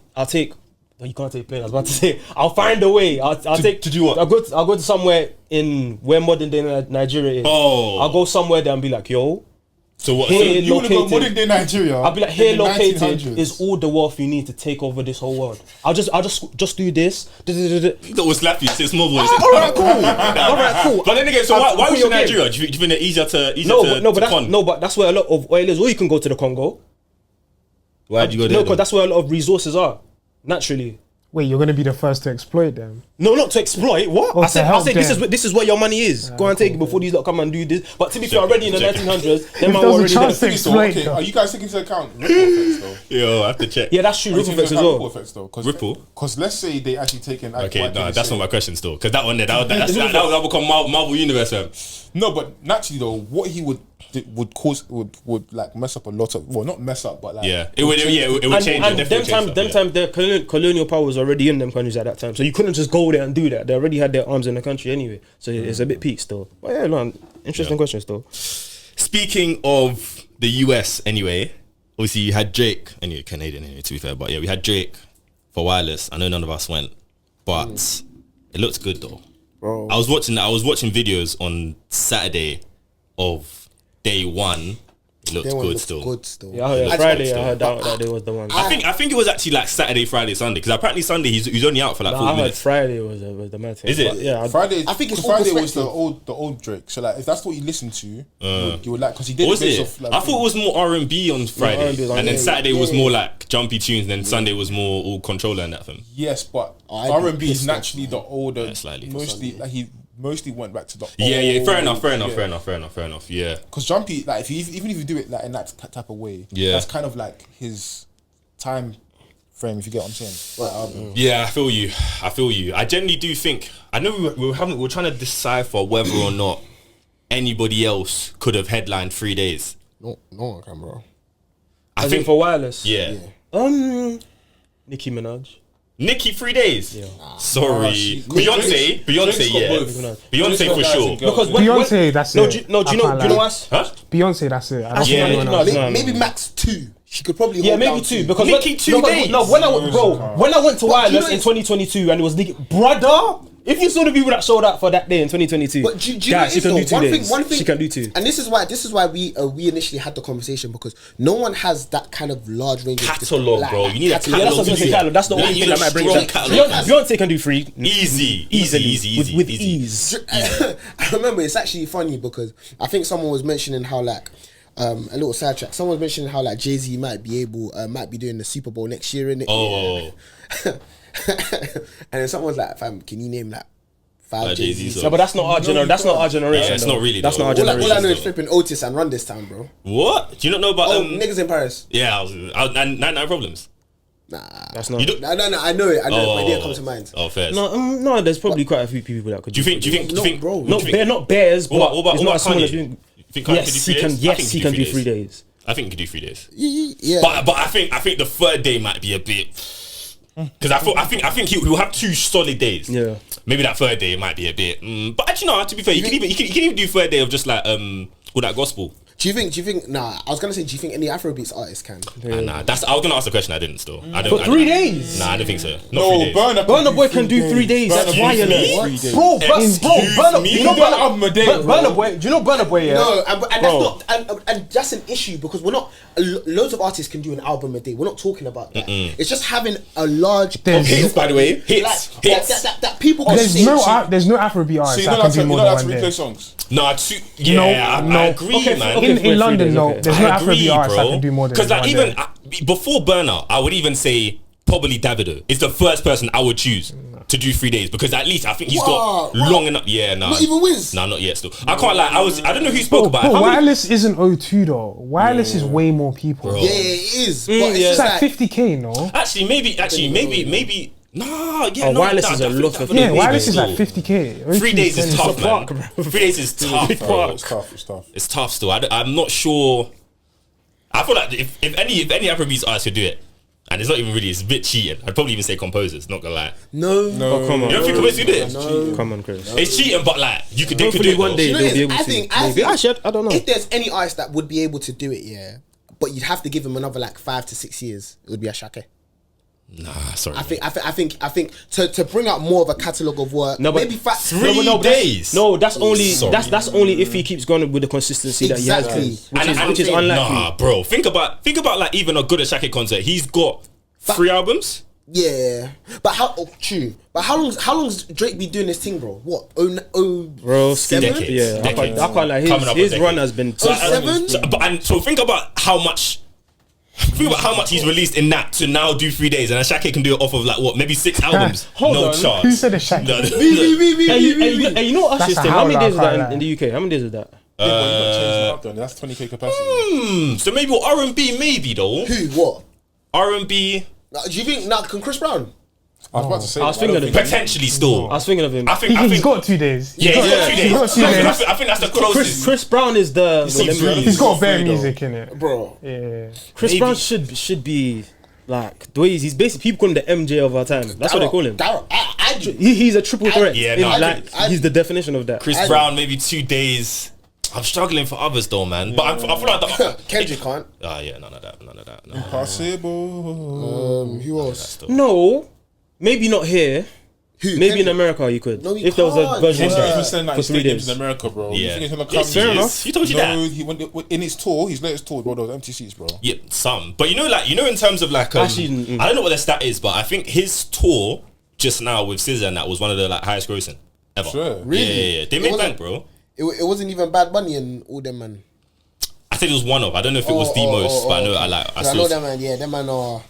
S5: Well, you can't take plane. I was about to say. I'll find a way. I'll take
S2: to do what?
S5: I'll go to somewhere in where modern day Nigeria is.
S2: Oh.
S5: I'll go somewhere there and be like, yo,
S2: So what?
S5: Here
S3: You wanna go
S5: located.
S3: modern day Nigeria?
S5: I'll be like,
S3: in
S5: here
S3: the
S5: located
S3: 1900s.
S5: is all the wealth you need to take over this whole world. I'll just do this.
S2: That was slap you. Say small boys.
S5: All right, cool. All right, cool.
S2: But then again, so why
S5: I'll
S2: was
S5: put
S2: you
S5: your game.
S2: Nigeria? Do you think they're easier to
S5: No, but that's where a lot of oil is. Or you can go to the Congo.
S2: Why'd you go there?
S5: No, because that's where a lot of resources are. Naturally.
S7: Wait, you're gonna be the first to exploit them?
S5: No, not to exploit. What?
S7: Oh,
S5: I
S7: to
S5: said
S7: help
S5: this is where your money is. Go and take it before these lot come and do this. But to be fair, already in the 1900s, them man
S7: there was a
S5: already
S7: chance
S5: there.
S7: to
S3: So,
S7: exploit
S3: okay,
S7: them.
S3: are you guys taking into account ripple effects though?
S2: Yo, I have to check.
S5: Yeah, that's true.
S3: Are you
S5: Ripple
S3: taking
S5: effects
S3: into
S5: as
S3: account
S5: well.
S3: ripple effects though?
S2: Ripple?
S3: Because let's say they actually taken.
S2: Okay, no, that's not my question still. Because that one there, that would become Marvel Universe, fam.
S3: No, but naturally though, what he would like mess up a lot of, well, not mess up, but like
S2: Yeah, it would change.
S5: And
S2: it,
S5: them
S2: definitely
S5: time, the colonial power was already in them countries at that time, so you couldn't just go there and do that. They already had their arms in the country anyway, so it's a bit peak still. But yeah, no, interesting question still.
S2: Speaking of the US, anyway, obviously you had Drake, and you're Canadian anyway, to be fair, but yeah, we had Drake for Wireless. I know none of us went, but it looked good though.
S4: Bro.
S2: I was watching videos on Saturday of day one. It looked
S4: Day one
S2: good
S4: looks
S2: still.
S4: good still.
S5: Yeah, yeah,
S2: That's
S5: Friday
S2: good
S5: I heard
S2: still.
S5: that day was the one.
S2: I think it was actually like Saturday, Friday, Sunday, because apparently Sunday he's only out for like
S5: Nah,
S2: 40
S5: I heard
S2: minutes.
S5: Friday was the mad thing.
S2: Is it?
S5: But yeah,
S3: Friday.
S4: I think it's all
S3: Friday was
S4: perspective.
S3: the old Drake. So like, if that's what you listen to, you would like, because he did
S2: What was
S3: a bit
S2: it?
S3: of like.
S2: I thought it was more R&B on Friday,
S5: R&B was on-
S2: and then
S5: yeah,
S2: Saturday was
S4: yeah.
S2: more like jumpy tunes, and then Sunday was more all controller and that thing.
S3: Yes, but
S4: I'd be
S3: R&B is
S4: pissed off,
S3: naturally the older.
S2: Yeah, slightly.
S3: Mostly, like he mostly went back to the.
S2: Yeah, fair enough. Yeah.
S3: Because Jumpy, like if you, even if you do it like in that type of way,
S2: Yeah.
S3: that's kind of like his time frame. If you get what I'm saying.
S2: Yeah, I feel you. I genuinely do think. I know we were trying to decipher whether or not anybody else could have headlined 3 days.
S4: No one can, bro.
S2: I
S5: I think
S2: think
S5: for Wireless.
S2: yeah.
S5: Nicki Minaj.
S2: Nicki 3 days.
S5: Yeah.
S2: Sorry,
S3: Drake's
S2: Beyonce,
S3: got
S2: yeah,
S3: both.
S2: Beyonce for sure.
S5: Because
S7: Beyonce, that's
S5: no,
S7: it.
S5: do you know
S7: I can't lie.
S5: what?
S2: Huh?
S7: Beyonce, that's it. I don't
S2: Yeah,
S7: think anyone
S2: no,
S7: else.
S5: no.
S4: Maybe max 2. She could probably
S5: Yeah,
S4: hold
S5: maybe
S4: down
S5: 2
S4: 2.
S5: because
S2: Nicki
S5: when,
S2: 2
S5: no,
S2: days.
S5: No, when I went to Wireless
S4: know
S5: in
S4: it's-
S5: 2022 and it was Nicki, brother. If you saw the people that showed up for that day in 2022,
S4: But do you know
S5: guys, she can do
S4: this, though?
S5: 2 days.
S4: One thing,
S5: She can do 2.
S4: and this is why we initially had the conversation, because no one has that kind of large range of
S2: Catalogue, bro. You need a
S5: Yeah, that's what I
S2: catalogue.
S5: was gonna say, catalog. That's the
S2: Yeah,
S5: only
S2: you
S5: thing
S2: need
S5: that
S2: a
S5: might bring
S2: strong
S5: it.
S2: catalogue.
S5: Beyonce can do 3
S2: Easy.
S5: with ease.
S4: I remember it's actually funny because I think someone was mentioning how like a little sidetrack. Someone was mentioning how like Jay-Z might be doing the Super Bowl next year, innit?
S2: Oh,
S4: And then someone was like, "Fam, can you name like 5
S2: Jay-Z
S4: Jay-Z?"
S2: songs.
S5: No, but that's not our generation. That's not our generation.
S2: Yeah, it's
S5: though.
S2: not really,
S5: That's
S2: though.
S5: not our
S4: All I
S5: generation.
S4: know is flipping Otis and Run This Time, bro.
S2: what? Do you not know about
S4: Oh, niggas in Paris.
S2: Yeah, and Nine Problems.
S4: Nah,
S5: That's not.
S2: You don't.
S4: no, I know it. My idea comes to mind.
S2: Oh, fair.
S5: No, there's probably quite a few people that could.
S2: Do you think?
S4: bro.
S5: No, they're not bears, but
S2: What about
S5: it's not as small
S2: Kanye?
S5: as doing.
S2: You think Kanye
S5: Yes,
S2: could do 3
S5: he can.
S2: days? I
S5: Yes,
S2: think
S5: he can do 3 days.
S2: I think he could do 3 days.
S4: Yeah,
S2: But I think the third day might be a bit. Because I think he will have 2 solid days.
S5: Yeah.
S2: Maybe that third day might be a bit. But actually, no. To be fair, you can even do third day of just like all that gospel.
S4: Do you think? Nah, I was gonna say, do you think any Afrobeats artists can?
S2: Nah, I was gonna ask the question. I didn't. Still, I don't.
S5: For 3 days.
S2: Nah, I don't think so. Not
S3: No,
S2: 3 days.
S3: Burna
S5: Boy can do 3 days. That's
S3: Burna Boy
S5: violent.
S3: can do 3 days.
S5: Bro, Burna,
S2: me?
S5: you know
S3: He done an album a day, bro.
S5: Burna Boy. Do you know Burna Boy? Yeah.
S4: No, and
S5: Bro.
S4: that's not, and that's an issue because we're not. Loads of artists can do an album a day. We're not talking about that. It's just having a large
S7: There's-
S2: Hits, by the way. Hits.
S4: that people can
S7: There's
S4: sing.
S7: no Afrobeat
S3: So
S7: artist
S3: you
S7: that
S3: don't
S7: can
S3: have to,
S7: do
S3: you
S7: more
S3: don't
S7: than
S3: have to
S7: one
S3: replay
S7: day.
S3: songs.
S2: No, I agree,
S5: Okay,
S2: man.
S5: okay.
S7: In
S5: 3
S7: London,
S5: days,
S7: no,
S5: okay.
S7: there's no
S2: I agree,
S7: Afrobeat artist that
S2: bro.
S7: can do more than
S2: Because like
S7: one
S2: even
S7: day.
S2: before Burna, I would even say probably Davido is the first person I would choose to do 3 days because at least I think he's got
S4: Wow.
S2: long enough. Yeah, nah.
S4: Not even Wiz?
S2: Nah, not yet. Still, I can't lie. I don't know who spoke about it.
S7: But
S2: How many-
S7: Wireless isn't O2 though. Wireless is way more people.
S2: Bro.
S4: Yeah, it is. But it's
S5: yeah.
S7: It's
S4: just
S7: like
S4: like
S7: 50K, no?
S2: Actually, maybe. Nah, yeah,
S5: Oh,
S2: no,
S5: Wireless
S2: nah,
S5: is a
S2: definitely,
S5: lot of
S2: definitely
S7: Yeah,
S5: Days
S7: Wireless is
S2: still.
S7: like 50K.
S2: 3 days is tough, man.
S5: park, bro.
S2: 3 days is tough,
S5: Big
S2: bro.
S5: park.
S3: It's tough. It's tough.
S2: It's tough still. I'm not sure. I feel like if any Afrobeats artists could do it, and it's not even really, it's a bit cheating. I'd probably even say composers. Not gonna lie.
S4: no.
S5: Oh, come on.
S2: You don't think composers could do it?
S5: Come on, Chris.
S2: It's cheating, but like they could
S5: Hopefully
S2: do it
S5: one
S2: though.
S5: day
S4: You know
S5: they'll
S4: what
S5: be
S4: it
S5: able
S4: is?
S5: to.
S4: I
S5: Maybe.
S4: think
S5: Actually, I don't know.
S4: if there's any artist that would be able to do it, yeah, but you'd have to give him another like 5 to 6 years. It would be Ashake.
S2: Nah, sorry.
S4: I think to bring out more of a catalogue of work.
S5: No, but
S4: maybe
S2: 3
S5: no,
S2: days.
S5: that's only
S2: Sorry.
S5: that's only if he keeps going with the consistency that he
S4: Exactly.
S5: has, which is
S2: And-
S5: unlikely.
S2: Nah, bro. Think about like even a good Ashake concert. He's got 3 albums.
S4: Yeah, but true. But how long's Drake be doing this thing, bro? What?
S5: Bro,
S2: Decades.
S5: yeah, I
S2: Decades.
S5: can't like
S2: Coming up
S5: his
S2: with
S5: run
S2: decades.
S5: has been.
S4: So
S2: Think about how much. Think about how much he's released in that to now do 3 days, and Ashake can do it off of like what, maybe 6 albums.
S5: Hold
S2: no
S5: on.
S2: chance.
S7: Who said Ashake?
S2: No,
S5: Hey, you know what
S7: That's
S5: Usher's
S7: a
S5: thing? How many
S7: howler,
S5: days is
S7: I
S5: that
S7: can't
S5: in the UK? How many days is that?
S3: That's 20k capacity.
S2: So maybe R&B, maybe though.
S4: who? What?
S2: R&B
S4: Do you think can Chris Brown?
S3: I was about to say.
S5: I was
S3: that, but
S5: thinking
S3: I
S5: of
S3: don't
S5: it.
S3: think-
S2: potentially still.
S5: I was thinking of him.
S2: I think
S7: He's got 2 days.
S2: yeah, he's got 2 days.
S7: He's got 2 days.
S2: I think that's the closest.
S5: Chris Brown is the.
S7: He's got bare music in it.
S4: Bro,
S7: Yeah.
S5: Chris
S2: Maybe.
S5: Brown should be like the way he's basically people call him the MJ of our time. That's what they call him. He's a triple threat.
S2: Yeah,
S5: in,
S2: no, I
S5: like
S4: think-
S5: he's the definition of that.
S2: Chris Brown, maybe 2 days. I'm struggling for others though, man. But I feel like the.
S4: Kendrick can't.
S2: Yeah, none of that. No.
S3: Possible.
S4: Who else?
S5: No, maybe not here.
S4: Who?
S5: Maybe in
S4: Kendrick?
S5: America you could.
S4: No, you
S5: if there was a
S4: can't.
S5: version
S3: Kendrick
S5: of
S3: even
S5: that
S3: saying that
S5: for
S3: he's
S5: 3
S3: stadiums
S5: days.
S3: in America, bro. You
S2: Yeah.
S3: think he's gonna come?
S2: Yes, he
S5: Fair
S2: is.
S5: enough.
S2: He told you
S3: No,
S2: that.
S3: he went in his tour. His latest tour, bro. Those empty seats, bro.
S2: Yeah, some. But in terms of like,
S5: Actually,
S2: I don't know what the stat is, but I think his tour just now with SZA and that was one of the like highest grossing ever.
S3: Sure.
S2: Yeah. They
S4: It
S2: made
S4: wasn't-
S2: bank, bro.
S4: It wasn't even Bad Bunny and all them, man.
S2: I think it was one of. I don't know if it was the most, but I know I
S4: I know
S2: saw
S4: them, man. Yeah, them man are.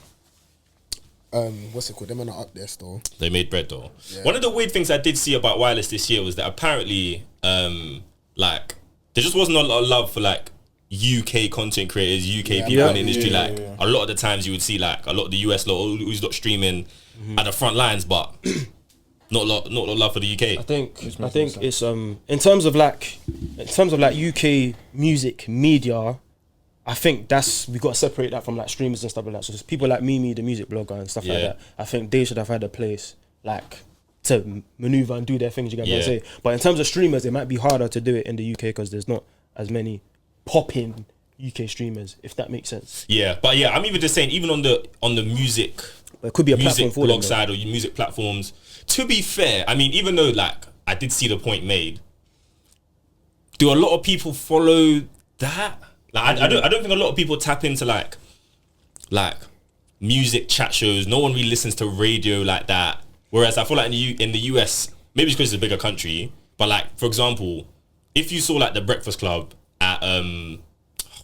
S4: What's it called? Them man are up there still.
S2: they made bread though. One of the weird things I did see about Wireless this year was that apparently, like, there just wasn't a lot of love for like UK content creators, UK people in the industry. A lot of the times you would see like a lot of the US lot who's not streaming at the front lines, but not a lot of love for the UK.
S5: I think it's in terms of like UK music media, I think we got to separate that from like streamers and stuff like that. So there's people like Mimi, the music blogger and stuff like
S2: Yeah.
S5: that. I think they should have had a place like to maneuver and do their things. You get what I'm saying? But in terms of streamers, it might be harder to do it in the UK because there's not as many popping UK streamers, if that makes sense.
S2: Yeah, but yeah, I'm even just saying, even on the music.
S5: But it could be a platform
S2: music
S5: for them.
S2: blog side or music platforms. To be fair, I mean, even though like I did see the point made, do a lot of people follow that? Like, I don't think a lot of people tap into like music chat shows. No one really listens to radio like that. Whereas I feel like in the US, maybe it's because it's a bigger country, but like for example, if you saw like the Breakfast Club at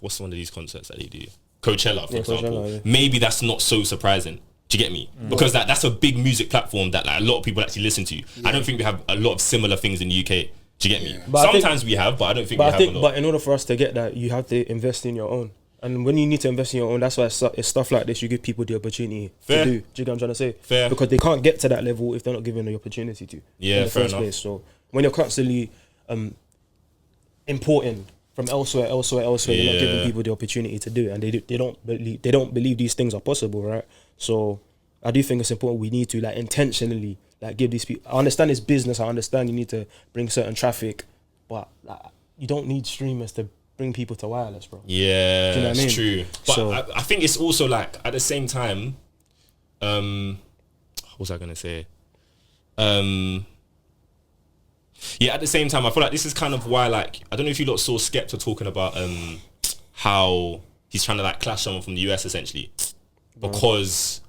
S2: what's one of these concerts that they do? Coachella, for example.
S5: Coachella, yeah.
S2: Maybe that's not so surprising. Do you get me? Because that's a big music platform that like a lot of people actually listen to. I don't think we have a lot of similar things in the UK. Do you get me?
S5: But I think-
S2: Sometimes we have, but I don't think we have a lot.
S5: But in order for us to get that, you have to invest in your own. And when you need to invest in your own, that's why it's stuff like this. You give people the opportunity
S2: Fair.
S5: to do. Do you get what I'm trying to say?
S2: Fair.
S5: Because they can't get to that level if they're not given the opportunity to.
S2: Yeah,
S5: in the
S2: fair
S5: first
S2: enough.
S5: place. So when you're constantly importing from elsewhere, you're not giving
S2: Yeah.
S5: people the opportunity to do it, and they don't believe these things are possible, right? So I do think it's important. We need to like intentionally like give these people. I understand it's business. I understand you need to bring certain traffic, but like, you don't need streamers to bring people to wireless, bro.
S2: Yeah,
S5: Do you know what I
S2: it's
S5: mean?
S2: true. But
S5: So-
S2: I think it's also like at the same time, what was I gonna say? Yeah, at the same time, I feel like this is kind of why, like, I don't know if you lot saw Skepta talking about how he's trying to like clash someone from the US essentially, because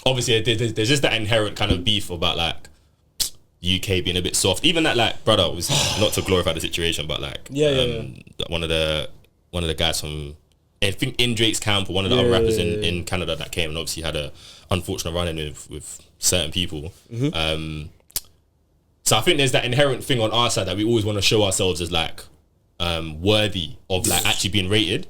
S2: obviously there's just that inherent kind of beef about like UK being a bit soft. Even that like brother was not to glorify the situation, but like one of the guys from I think in Drake's camp or one of the other rappers in Canada that came and obviously had a unfortunate run-in with certain people. So I think there's that inherent thing on our side that we always want to show ourselves as like worthy of like actually being rated.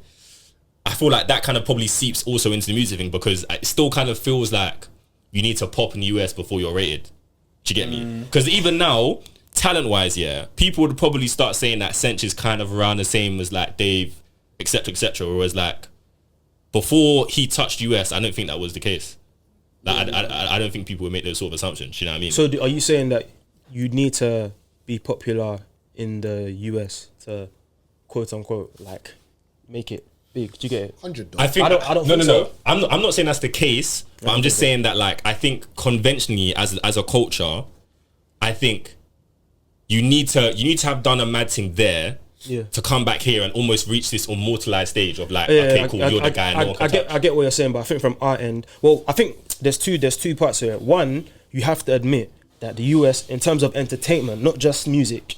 S2: I feel like that kind of probably seeps also into the music thing because it still kind of feels like you need to pop in the US before you're rated. Do you get me? Because even now, talent-wise, yeah, people would probably start saying that Sench is kind of around the same as like Dave, etc. Whereas like before he touched US, I don't think that was the case. Like, I don't think people would make those sort of assumptions. You know what I mean?
S5: So are you saying that you need to be popular in the US to quote unquote like make it big. Do you get it?
S4: 100.
S2: I think
S5: I don't
S2: no,
S5: think
S2: no,
S5: so.
S2: no. I'm not saying that's the case, but I'm just saying that like I think conventionally as a culture, I think you need to have done a mad thing there to come back here and almost reach this immortalized stage of like, okay, cool, you're the guy. No one can touch.
S5: I get what you're saying, but I think from our end, well, I think there's two parts here. One, you have to admit that the US, in terms of entertainment, not just music,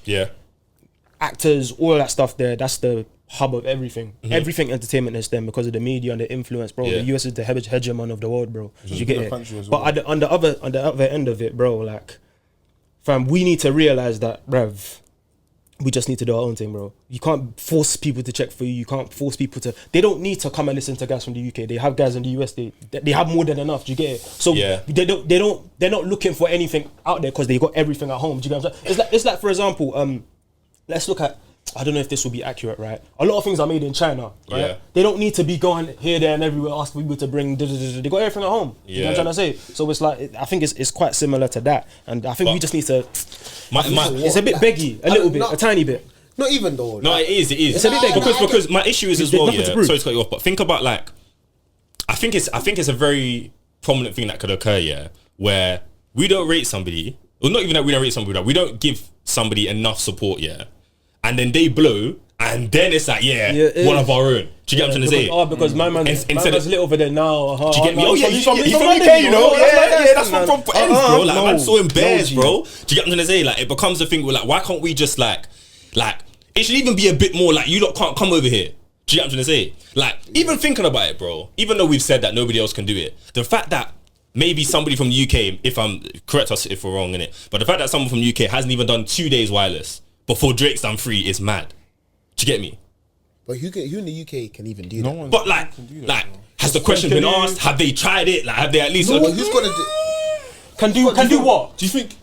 S5: actors, all that stuff there, that's the hub of everything. Everything entertainment is them because of the media and the influence, bro. The US is the hegemon of the world, bro. You get it? But on the other end of it, bro, like, fam, we need to realize that, bruv, we just need to do our own thing, bro. You can't force people to check for you. You can't force people to. They don't need to come and listen to guys from the UK. They have guys in the US. They have more than enough. Do you get it? So they're not looking for anything out there because they got everything at home. Do you get what I'm saying? It's like for example, let's look at. I don't know if this will be accurate, right? A lot of things are made in China, right?
S2: Yeah.
S5: They don't need to be going here, there, and everywhere asking people to bring. They got everything at home. You know what I'm trying to say? So it's like I think it's quite similar to that, and I think we just need to. It's a bit beggy, a little bit, a tiny bit.
S4: Not even though.
S2: No, it is.
S5: It's a bit beggy
S2: because my issue is as well.
S5: nothing to prove.
S2: Sorry to cut you off, but think about like, I think it's a very prominent thing that could occur, where we don't rate somebody, or not even that we don't rate somebody, we don't give somebody enough support, and then they blow, and then it's like, one of our own. Do you get what I'm trying to say?
S5: Because my man's lit over there now.
S2: Do you get me? He's from
S5: London,
S2: UK, you know? That's
S5: man.
S2: from ends, bro. Like, man, so in bears,
S5: G.
S2: bro. Do you get what I'm trying to say? Like, it becomes a thing where, like, why can't we just, like, it should even be a bit more, like, you lot can't come over here. Do you get what I'm trying to say? Like, even thinking about it, bro, even though we've said that nobody else can do it, the fact that maybe somebody from the UK, if I'm, correct us if we're wrong in it, but the fact that someone from the UK hasn't even done 2 days wireless before Drake's done 3 is mad. Do you get me?
S4: But who in the UK can even do that?
S2: But like, has the question been asked? Have they tried it? Like, have they at least?
S4: No, who's gonna do?
S5: Can do what?
S8: Do you think?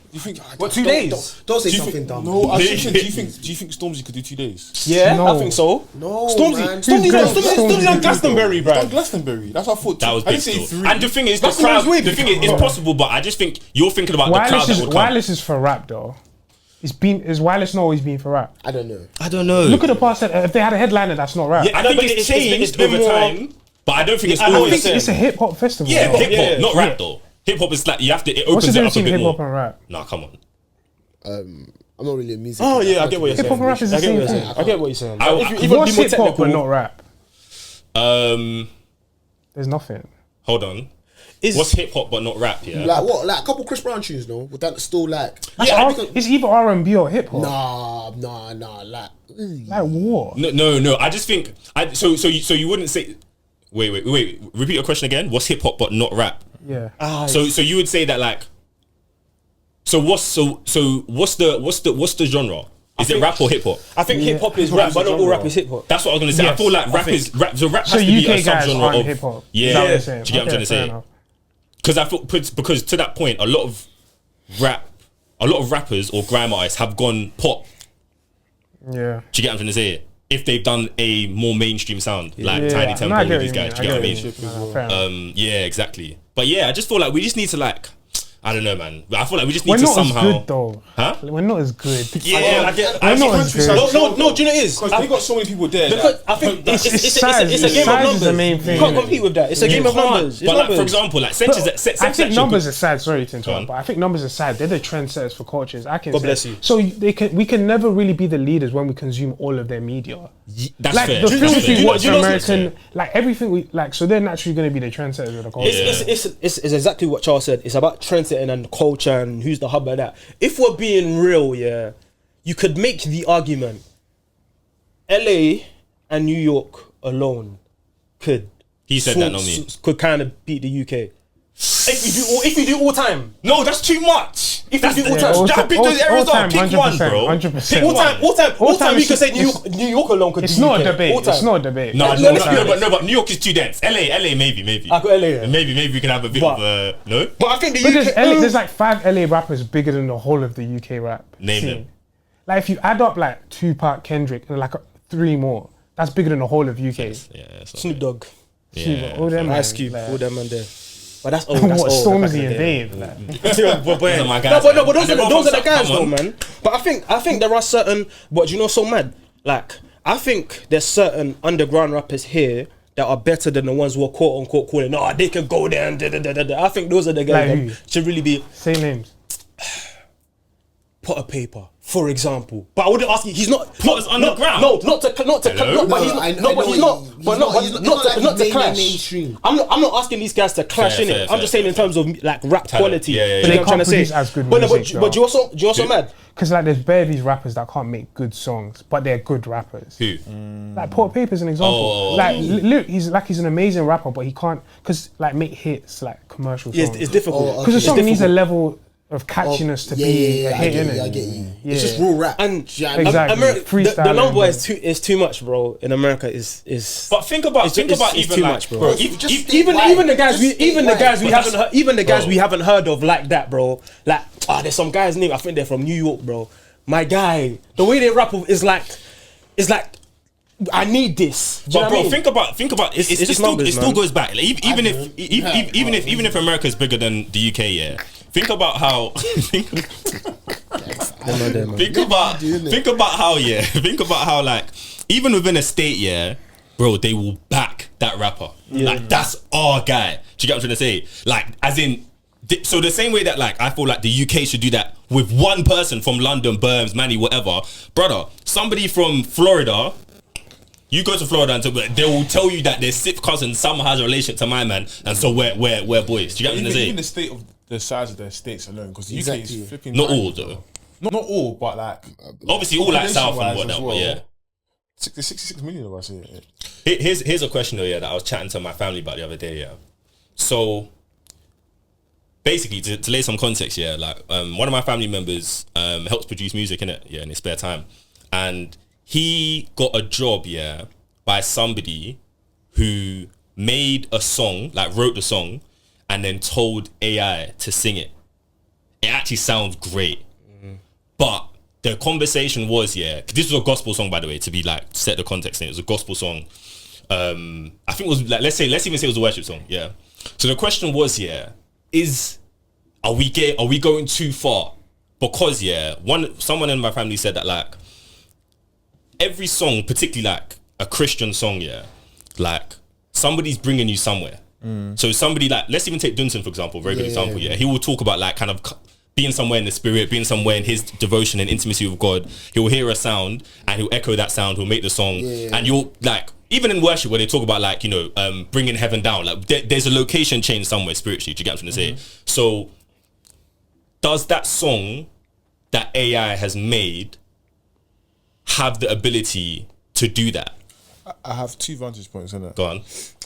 S5: What, 2 days?
S4: Don't say something dumb.
S8: No, I was thinking, do you think Stormzy could do 2 days?
S5: Yeah,
S7: No.
S5: I think so.
S4: No,
S5: Stormzy's on Glastonbury,
S8: He's done
S5: bro.
S8: Glastonbury. That's what I thought.
S2: That was
S8: I
S2: big
S8: didn't say
S2: still.
S8: 3.
S2: And the thing is, the
S5: That's
S2: crowd.
S5: what I was
S2: The thing is, it's possible, but I just think you're thinking about the crowd that would come.
S7: Wireless is for rap though. Is Wireless not always been for rap?
S4: I don't know.
S2: I don't know.
S7: Look at the past. If they had a headliner, that's not rap.
S2: I think it's changed over time, but I don't think it's
S7: I
S2: always.
S7: think it's a hip hop festival.
S2: Yeah,
S7: though.
S2: hip hop, not rap though. Hip hop is like you have to. It
S7: What's the
S2: opens it up
S7: difference
S2: a
S7: between
S2: bit
S7: hip hop
S2: more.
S7: and rap?
S2: Nah, come on.
S4: I'm not really a music.
S5: Oh yeah, I get what you're saying.
S7: Hip hop and rap is the same thing.
S5: I get what you're saying.
S2: I-
S5: If you even
S7: What's
S5: be more
S7: hip hop but
S5: technical,
S7: not rap? There's nothing.
S2: Hold on. What's hip hop but not rap? Yeah.
S4: Like what? Like a couple Chris Brown tunes, no? Would that still like?
S7: It's either R&B or hip hop.
S4: Nah. Like,
S7: Like what?
S2: No. I just think. So you wouldn't say. Wait. Repeat your question again. What's hip hop but not rap?
S7: Yeah.
S2: So you would say that like. So what's the genre? Is it rap or hip hop?
S5: I think hip hop is rap, but not all rap is hip hop.
S2: That's what I was gonna say. I
S7: Yes,
S2: feel like rap is rap. So rap
S7: So
S2: has to be a
S7: UK guys
S2: subgenre
S7: aren't
S2: of
S7: hip hop.
S2: Yeah.
S7: Is that what
S2: Do
S7: you're
S2: you
S7: saying?
S2: get what I'm trying to
S7: fair
S2: say?
S7: enough.
S2: Because I thought because to that point, a lot of rappers or grime artists have gone pop.
S7: Yeah.
S2: Do you get what I'm trying to say? If they've done a more mainstream sound, like
S7: Yeah.
S2: Tiny
S7: No,
S2: Tempo
S7: I
S2: and
S7: get
S2: these
S7: what
S2: guys.
S7: you
S2: Do you get what I
S7: mean.
S2: mean?
S7: Fair enough.
S2: Yeah, exactly. But yeah, I just feel like we just need to like, I don't know, man. I feel like we just need
S7: We're
S2: to
S7: not
S2: somehow.
S7: as good though.
S2: Huh?
S7: We're not as good.
S2: Yeah, I get.
S7: We're not as good.
S5: No, do you know what it is?
S8: Because we got so many people there.
S5: Because I think it's
S7: size.
S5: a game of
S7: Size is
S5: numbers.
S7: the main thing,
S5: You can't
S7: innit?
S5: compete with that. It's a game of numbers. It's
S2: But like,
S5: numbers.
S2: for example, like
S7: But
S2: Sense
S7: I think
S2: Section
S7: numbers
S2: could-
S7: aside, sorry to
S2: Go on.
S7: interrupt, but I think numbers aside, they're the trendsetters for cultures. I can
S5: God
S7: say.
S5: bless you.
S7: So we can never really be the leaders when we consume all of their media.
S2: That's
S7: Like
S2: fair.
S7: the
S2: That's
S7: films
S2: fair.
S7: we watch,
S5: do you know-
S7: American, like everything we like. So they're naturally going to be the trendsetters of the culture.
S5: It's exactly what Charles said. It's about trendsetting and culture and who's the hub of that. If we're being real, yeah, you could make the argument LA and New York alone could.
S2: He said that, not me.
S5: Could kind of beat the UK. If you do all time.
S2: No, that's too much.
S5: If
S2: That's
S5: you do all
S2: the-
S5: time.
S2: That'll be those areas up. Pick one, bro.
S7: 100%.
S5: All time, we could say
S7: it's-
S5: New York alone could
S7: It's
S5: beat
S7: not a
S5: UK.
S7: debate.
S5: All time.
S7: It's not a debate.
S2: No,
S5: Let's
S2: but New York is too dense. LA, maybe.
S5: I got LA, yeah.
S2: Maybe we can have a bit
S5: But-
S2: of a no.
S5: But I think the
S7: But
S5: UK.
S7: there's like 5 LA rappers bigger than the whole of the UK rap.
S2: Name
S7: scene.
S2: them.
S7: Like if you add up like Tupac, Kendrick, and like 3 more, that's bigger than the whole of UK.
S2: Yeah, so
S5: Snoop Dogg,
S2: yeah.
S7: All them
S5: Ice
S7: man,
S5: Cube,
S7: like-
S5: all them man there. But that's old. That's
S7: what
S5: old.
S7: Stormzy and Dave? Like.
S5: Yeah, but
S2: Those are my guys,
S5: no, but
S2: man.
S5: those
S2: And
S5: are
S2: they're
S5: those are the
S2: both
S5: guys
S2: come
S5: though,
S2: on.
S5: man. But I think there are certain. What do you know? So mad. Like I think there's certain underground rappers here that are better than the ones who are quote unquote calling. No, they can go there and da. I think those are the guys
S7: Like who?
S5: that should really be
S7: Say names.
S5: Potter Paper, for example. But I wouldn't ask you. He's not.
S2: Potter's underground?
S5: No, not to.
S2: Hello?
S5: But he's not. No, but he's not. Not to clash.
S4: Mainstream.
S5: I'm not asking these guys to clash in it. I'm just saying in terms of like rap quality.
S2: Yeah, yeah,
S5: You
S2: yeah.
S5: know
S7: They
S5: what I'm trying
S7: can't
S5: to say.
S7: produce as good
S5: But
S7: music,
S5: but you also mad.
S7: Because like there's bare these rappers that can't make good songs, but they're good rappers.
S2: Who?
S7: Like Port Paper's an example.
S2: Oh.
S7: Like look, he's an amazing rapper, but he can't because like make hits like commercial songs.
S5: It's difficult.
S7: Because the
S5: It's
S7: song needs a
S5: difficult.
S7: level of catchiness to be a hit, innit?
S4: I get you.
S7: Yeah.
S4: It's just raw rap.
S5: And
S4: Do you know what I mean?
S7: Exactly.
S5: America, the
S7: Freestyling,
S5: number
S7: bro.
S5: is too much, bro. In America is.
S2: But think about
S5: It's
S2: even
S5: too
S2: like,
S5: much, bro.
S2: bro.
S4: Just
S5: Even the guys we
S2: But
S5: haven't heard, even the guys
S2: bro.
S5: we haven't heard of like that, bro. Like there's some guys name I think they're from New York, bro. My guy, the way they rap is like I need this. Do you know
S2: But
S5: what
S2: bro,
S5: I mean?
S2: think about
S5: It's just
S2: still,
S5: numbers,
S2: it still
S5: man.
S2: goes back. Like, even if America is bigger than the UK, yeah. Think about how. Think about how like even within a state, yeah, bro, they will back that rapper. Like that's our guy. Do you get what I'm trying to say? Like as in. So the same way that like I feel like the UK should do that with one person from London, Birmingham, Manny, whatever, brother. Somebody from Florida, you go to Florida and they will tell you that their sixth cousin somehow has a relationship to my man, and so we're boys. Do you get what I'm
S8: Even,
S2: saying?
S8: even the state of the size of their states alone, because the UK
S4: Exactly.
S8: is flipping.
S2: Not
S8: tiny,
S2: all
S8: bro.
S2: though.
S8: Not all, but like
S2: Obviously, all like South and
S8: population-wise
S2: whatnot.
S8: as well.
S2: But yeah.
S8: There's 66 million of us here.
S2: Here's a question though. Yeah, that I was chatting to my family about the other day. Yeah. So basically, to lay some context, yeah, like one of my family members helps produce music in in his spare time, and he got a job, yeah, by somebody who made a song, like wrote the song, and then told AI to sing it. It actually sounds great, but the conversation was, yeah, 'cause this was a gospel song, by the way, to be like set the context in. It was a gospel song. I think it was like let's even say it was a worship song, yeah. So the question was, yeah, are we going too far? Because yeah, someone in my family said that like every song, particularly like a Christian song, yeah, like somebody's bringing you somewhere. So somebody like, let's even take Dunson for example, very good example. Yeah, he will talk about like kind of being somewhere in the spirit, being somewhere in his devotion and intimacy with God. He'll hear a sound and he'll echo that sound. He'll make the song, and you'll like. Even in worship, where they talk about like bringing heaven down, like there's a location change somewhere spiritually. Do you get what I'm trying to say? So, does that song that AI has made have the ability to do that?
S3: I have two vantage points on it.
S2: Go on.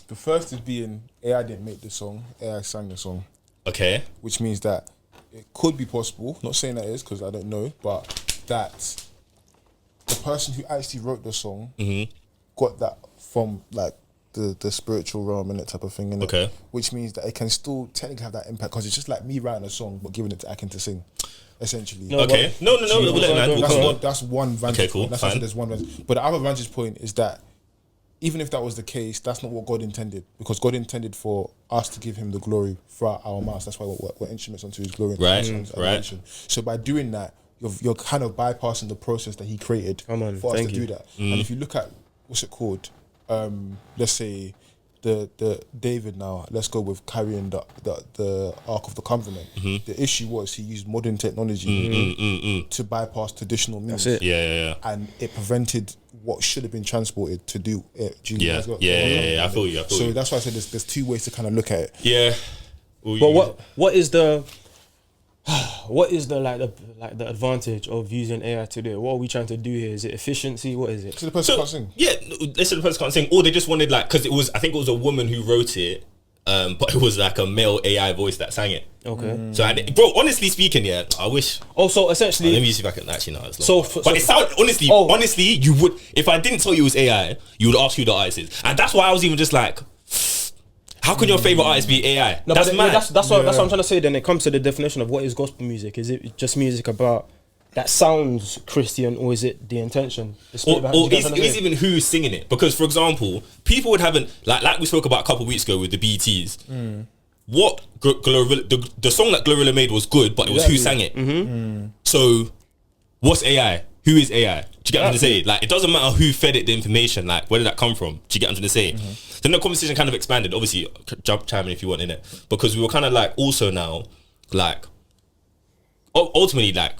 S3: The first is being AI didn't make the song, AI sang the song,
S2: Okay.
S3: which means that it could be possible. Not saying that it is because I don't know, but that the person who actually wrote the song got that from like the spiritual realm and that type of thing. Innit?
S2: Okay.
S3: Which means that it can still technically have that impact because it's just like me writing a song but giving it to Akin to sing, essentially.
S2: Okay. No. We'll let man.
S3: That's,
S2: Go on.
S3: one, that's one vantage
S2: Okay, cool,
S3: point. That's why I
S2: fine.
S3: said there's one vantage. But the other vantage point is that even if that was the case, that's not what God intended. Because God intended for us to give him the glory throughout our mouths. That's why we're instruments unto his glory. And
S2: Right,
S3: songs,
S2: right.
S3: adoration. So by doing that, you're kind of bypassing the process that he created
S5: Come on,
S3: for us to
S5: thank you.
S3: do that. And if you look at, what's it called? Let's say the David now, let's go with carrying the Ark of the Covenant. The issue was he used modern technology to bypass traditional means.
S5: That's it.
S2: Yeah.
S3: And it prevented what should have been transported to do it. Do you
S2: Yeah.
S3: guys got-
S2: Yeah. I feel you.
S3: So that's why I said there's two ways to kind of look at it.
S2: Yeah. Well,
S5: But what is the the advantage of using AI to do it? What are we trying to do here? Is it efficiency? What is it?
S3: So the person
S2: So,
S3: can't sing.
S2: yeah, they said the person can't sing, or they just wanted like, because I think it was a woman who wrote it, but it was like a male AI voice that sang it.
S5: Okay.
S2: So, bro, honestly speaking, yeah, I wish.
S5: Also, essentially,
S2: Let me see if I can actually know. It's
S5: So
S2: long.
S5: f-
S2: but
S5: so-
S2: it sound honestly,
S5: Oh.
S2: honestly, you would if I didn't tell you it was AI, you would ask who the artist is, and that's why I was even just like, how can your favorite artist be AI?
S5: no,
S2: That's
S5: but
S2: mad.
S5: that's what I'm trying to say. Then it comes to the definition of what is gospel music. Is it just music about that sounds Christian, or is it the intention? The spirit behind-
S2: Or
S5: you get what I'm trying to
S2: it's
S5: say?
S2: even who's singing it. Because, for example, people would haven't like we spoke about a couple of weeks ago with the BETs. What the song that Glorilla made was good, but it was who sang it. So, what's AI? Who is AI? Do you Do you get what I'm trying to say? Like, it doesn't matter who fed it the information. Like, where did that come from? Do you get what I'm trying to say? Then the conversation kind of expanded. Obviously, chime in if you want in it, because we were kind of like also now, like, ultimately, like,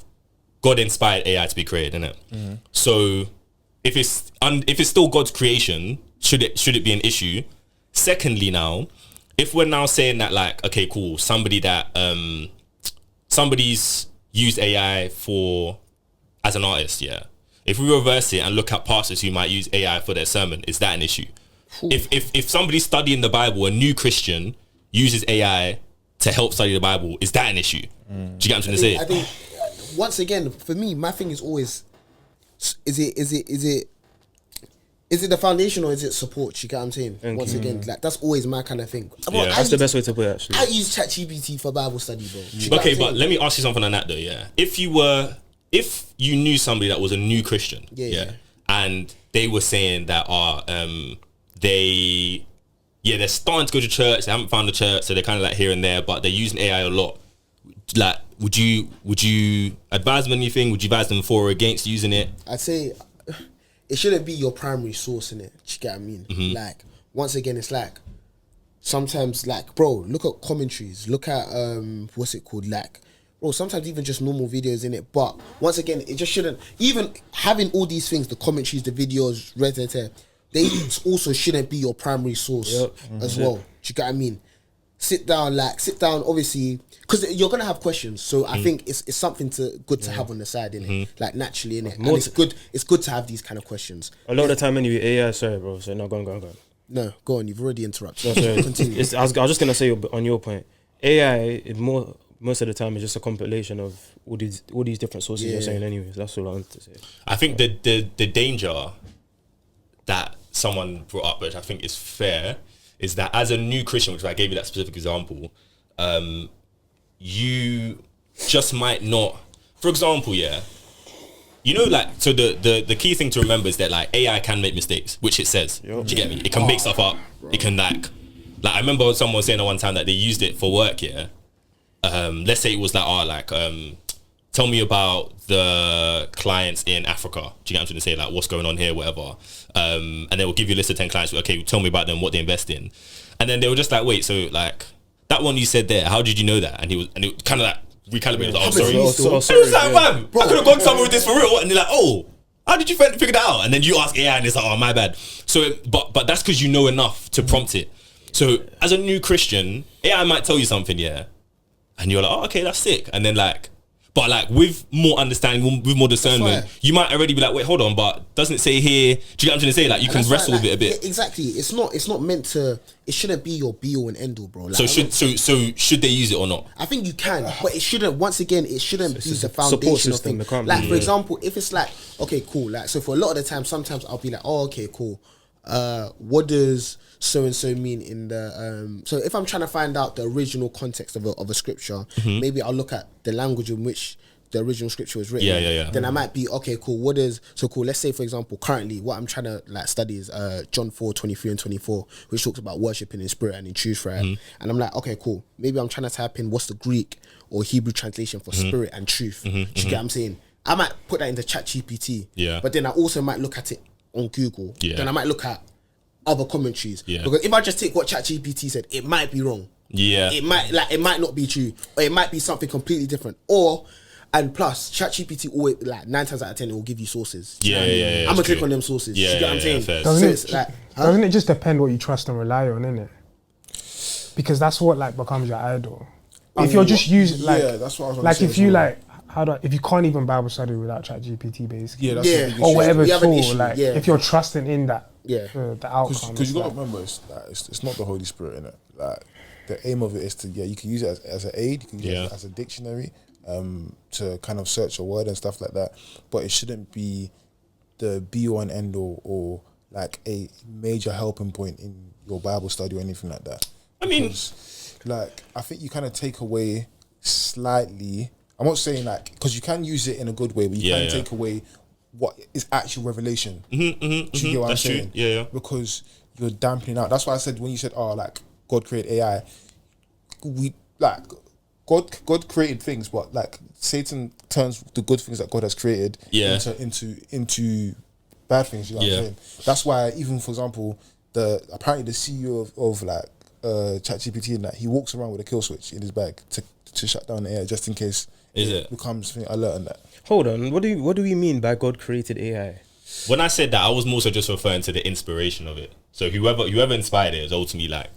S2: God inspired AI to be created, innit? So if it's still God's creation, should it be an issue? Secondly, now, if we're now saying that, like, okay, cool, somebody's used AI as an artist, yeah. If we reverse it and look at pastors who might use AI for their sermon, is that an issue? If somebody studying the Bible, a new Christian, uses AI to help study the Bible, is that an issue? Do you get what I'm trying to say?
S4: I think once again, for me, my thing is always, is it the foundation or is it support? You get what I'm saying? Once again, like, that's always my kind of thing.
S2: Yeah.
S5: That's the best way to put it, actually.
S4: I use ChatGPT for Bible study, bro. You get
S2: Okay,
S4: what I'm
S2: but
S4: saying?
S2: let me ask you something on that though, yeah. If you knew somebody that was a new Christian,
S4: Yeah.
S2: and they were saying that they're starting to go to church, they haven't found the church, so they're kind of like here and there, but they're using AI a lot. Like, would you advise them anything? Would you advise them for or against using it?
S4: I'd say it shouldn't be your primary source in it. You get what I mean? Like, once again, it's like sometimes, like, bro, look at commentaries, look at what's it called, like, bro, sometimes even just normal videos in it. But once again, it just shouldn't, even having all these things, the commentaries, the videos, they also shouldn't be your primary source as well. Do you get what I mean? Sit down, obviously, because you're gonna have questions. So I think it's something good to have on the side, innit? Like, naturally, innit? And it's good to have these kind of questions.
S5: A lot of the time, anyway, AI. Sorry, bro. So no, go on.
S4: No, go on. You've already interrupted.
S5: No, sorry.
S4: Continue.
S5: I was just gonna say on your point, AI most of the time is just a compilation of all these different sources you're saying. Anyways, that's all I wanted to say.
S2: I think the danger that someone brought up, which I think is fair, is that as a new Christian, which I gave you that specific example, you just might not, for example, you know, like, so the key thing to remember is that, like, AI can make mistakes, which it says. Do you get me? It can make stuff up. It can, like I remember someone saying at one time that they used it for work, let's say it was like, tell me about the clients in Africa. Do you get what I'm trying to say? Like, what's going on here, whatever. And they will give you a list of 10 clients. Okay, tell me about them, what they invest in. And then they were just like, wait, so, like, that one you said there, how did you know that? And it kind of like recalibrated. Like, sorry.
S5: Oh,
S2: And it was like, man, I could have gone somewhere with this for real. And they're like, oh, how did you figure that out? And then you ask AI and it's like, oh, my bad. So, but that's because you know enough to prompt it. So as a new Christian, AI might tell you something, and you're like, oh, okay, that's sick. And then, like, but, like, with more understanding, with more discernment, you might already be like, wait, hold on, but doesn't it say here? Do you get what I'm trying to say? Like, you can wrestle with it a bit.
S4: Exactly. It's not meant to. It shouldn't be your be all and end all, bro. Like,
S2: So should they use it or not?
S4: I think you can, but it shouldn't. Once again, it shouldn't be
S5: It's
S4: the
S5: a support
S4: foundation of
S5: system,
S4: thing.
S5: it can't
S4: Like,
S5: be,
S4: for example, if it's like, okay, cool. Like, so for a lot of the time, sometimes I'll be like, oh, okay, cool. What does so and so mean in the so if I'm trying to find out the original context of a scripture, maybe I'll look at the language in which the original scripture was written.
S2: Yeah.
S4: Then I might be, okay, cool. Let's say, for example, currently what I'm trying to, like, study is John 4:23 and 24, which talks about worshiping in spirit and in truth, right? And I'm like, okay, cool. Maybe I'm trying to type in what's the Greek or Hebrew translation for spirit and truth. Do you get what I'm saying? I might put that into ChatGPT. But then I also might look at it on Google. Then I might look at other commentaries. Because if I just take what ChatGPT said, it might be wrong. It might not be true, or it might be something completely different. And plus, ChatGPT always, like, 9 times out of 10, it will give you sources. I'm gonna click on them sources. You get what I'm saying?
S7: Doesn't it just depend what you trust and rely on, innit? Because that's what, like, becomes your idol. If you're just using, like,
S3: that's what I was gonna
S7: like,
S3: say
S7: if
S3: as
S7: you
S3: well.
S7: like, if you can't even Bible study without ChatGPT, basically,
S3: That's
S7: or whatever
S4: You have an
S7: tool,
S4: issue,
S7: like,
S4: yeah.
S7: if you're trusting in that, the outcome,
S3: Because you got
S7: like,
S3: to remember, it's not the Holy Spirit, innit? Like, the aim of it is to, you can use it as an aid, you can use it as a dictionary, to kind of search a word and stuff like that, but it shouldn't be the be all and end all, or like a major helping point in your Bible study or anything like that.
S2: I mean,
S3: like, I think you kind of take away slightly. I'm not saying, like, because you can use it in a good way, but you can take away what is actual revelation. Do you get what I'm saying?
S2: Yeah.
S3: Because you're dampening out. That's why I said, when you said, oh, like, God created AI, God created things, but like Satan turns the good things that God has created into bad things. You know what I'm saying? That's why, even for example, apparently the CEO of like ChatGPT and that, he walks around with a kill switch in his bag to shut down the AI just in case it becomes alert on that.
S5: Hold on, what do we mean by God created AI?
S2: When I said that, I was more so just referring to the inspiration of it. So whoever inspired it is ultimately like,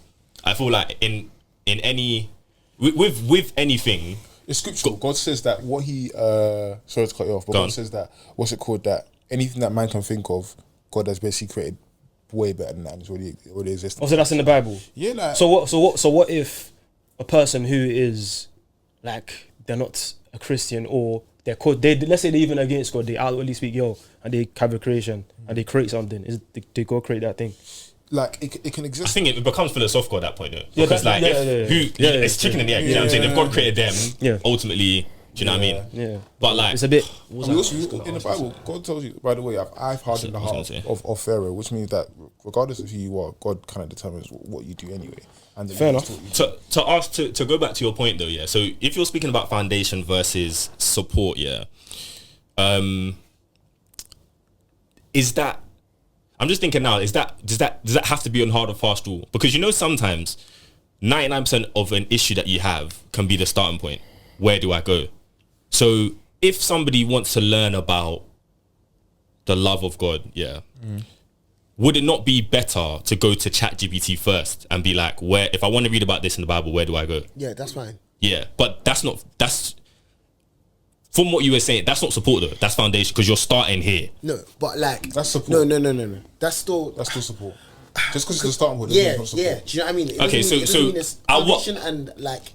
S2: I feel like in any with anything,
S3: it's scriptural. God says that what he sorry to cut you off, but God says that that anything that man can think of, God has basically created way better than that, and it's already exists.
S5: Oh, so that's in the Bible.
S3: Yeah, like
S5: So what if a person who is like, they're not a Christian, or let's say they're even against God, they outwardly speak and they have a creation and they create something, they go create that thing?
S3: Like it can exist.
S2: I think it becomes philosophical at that point though, because it's chicken and the egg. You know what I'm saying? If God created them, ultimately, do you know what I mean?
S5: Yeah.
S2: But like,
S5: it's a bit.
S3: Also, in the Bible, God tells you, by the way, I've hardened the heart of Pharaoh, which means that regardless of who you are, God kind of determines what you do anyway. And
S5: fair enough.
S2: To go back to your point though, yeah. So if you're speaking about foundation versus support, yeah, is that? I'm just thinking now. Does that have to be on hard or fast rule? Because sometimes 99% of an issue that you have can be the starting point. Where do I go? So if somebody wants to learn about the love of God, would it not be better to go to ChatGPT first and be like, if I want to read about this in the Bible, where do I go?
S4: Yeah, that's fine.
S2: Yeah, but that's from what you were saying, that's not support though. That's foundation, because you're starting here.
S4: No, but like
S3: that's support.
S4: No. That's still
S3: support. Just because it's a starting point.
S4: Yeah. Do you know what I mean? Foundation and like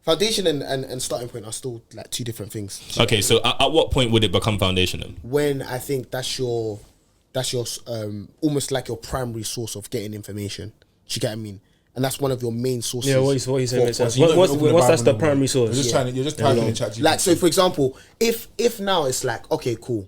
S4: foundation and starting point are still like two different things.
S2: Okay, so at what point would it become foundation then?
S4: When I think that's your almost like your primary source of getting information. Do you get what I mean? And that's one of your main sources.
S5: Yeah, what you saying makes sense. What's that's the primary source?
S3: You're just typing in ChatGPT.
S4: Like, so for example, if now it's like, okay, cool,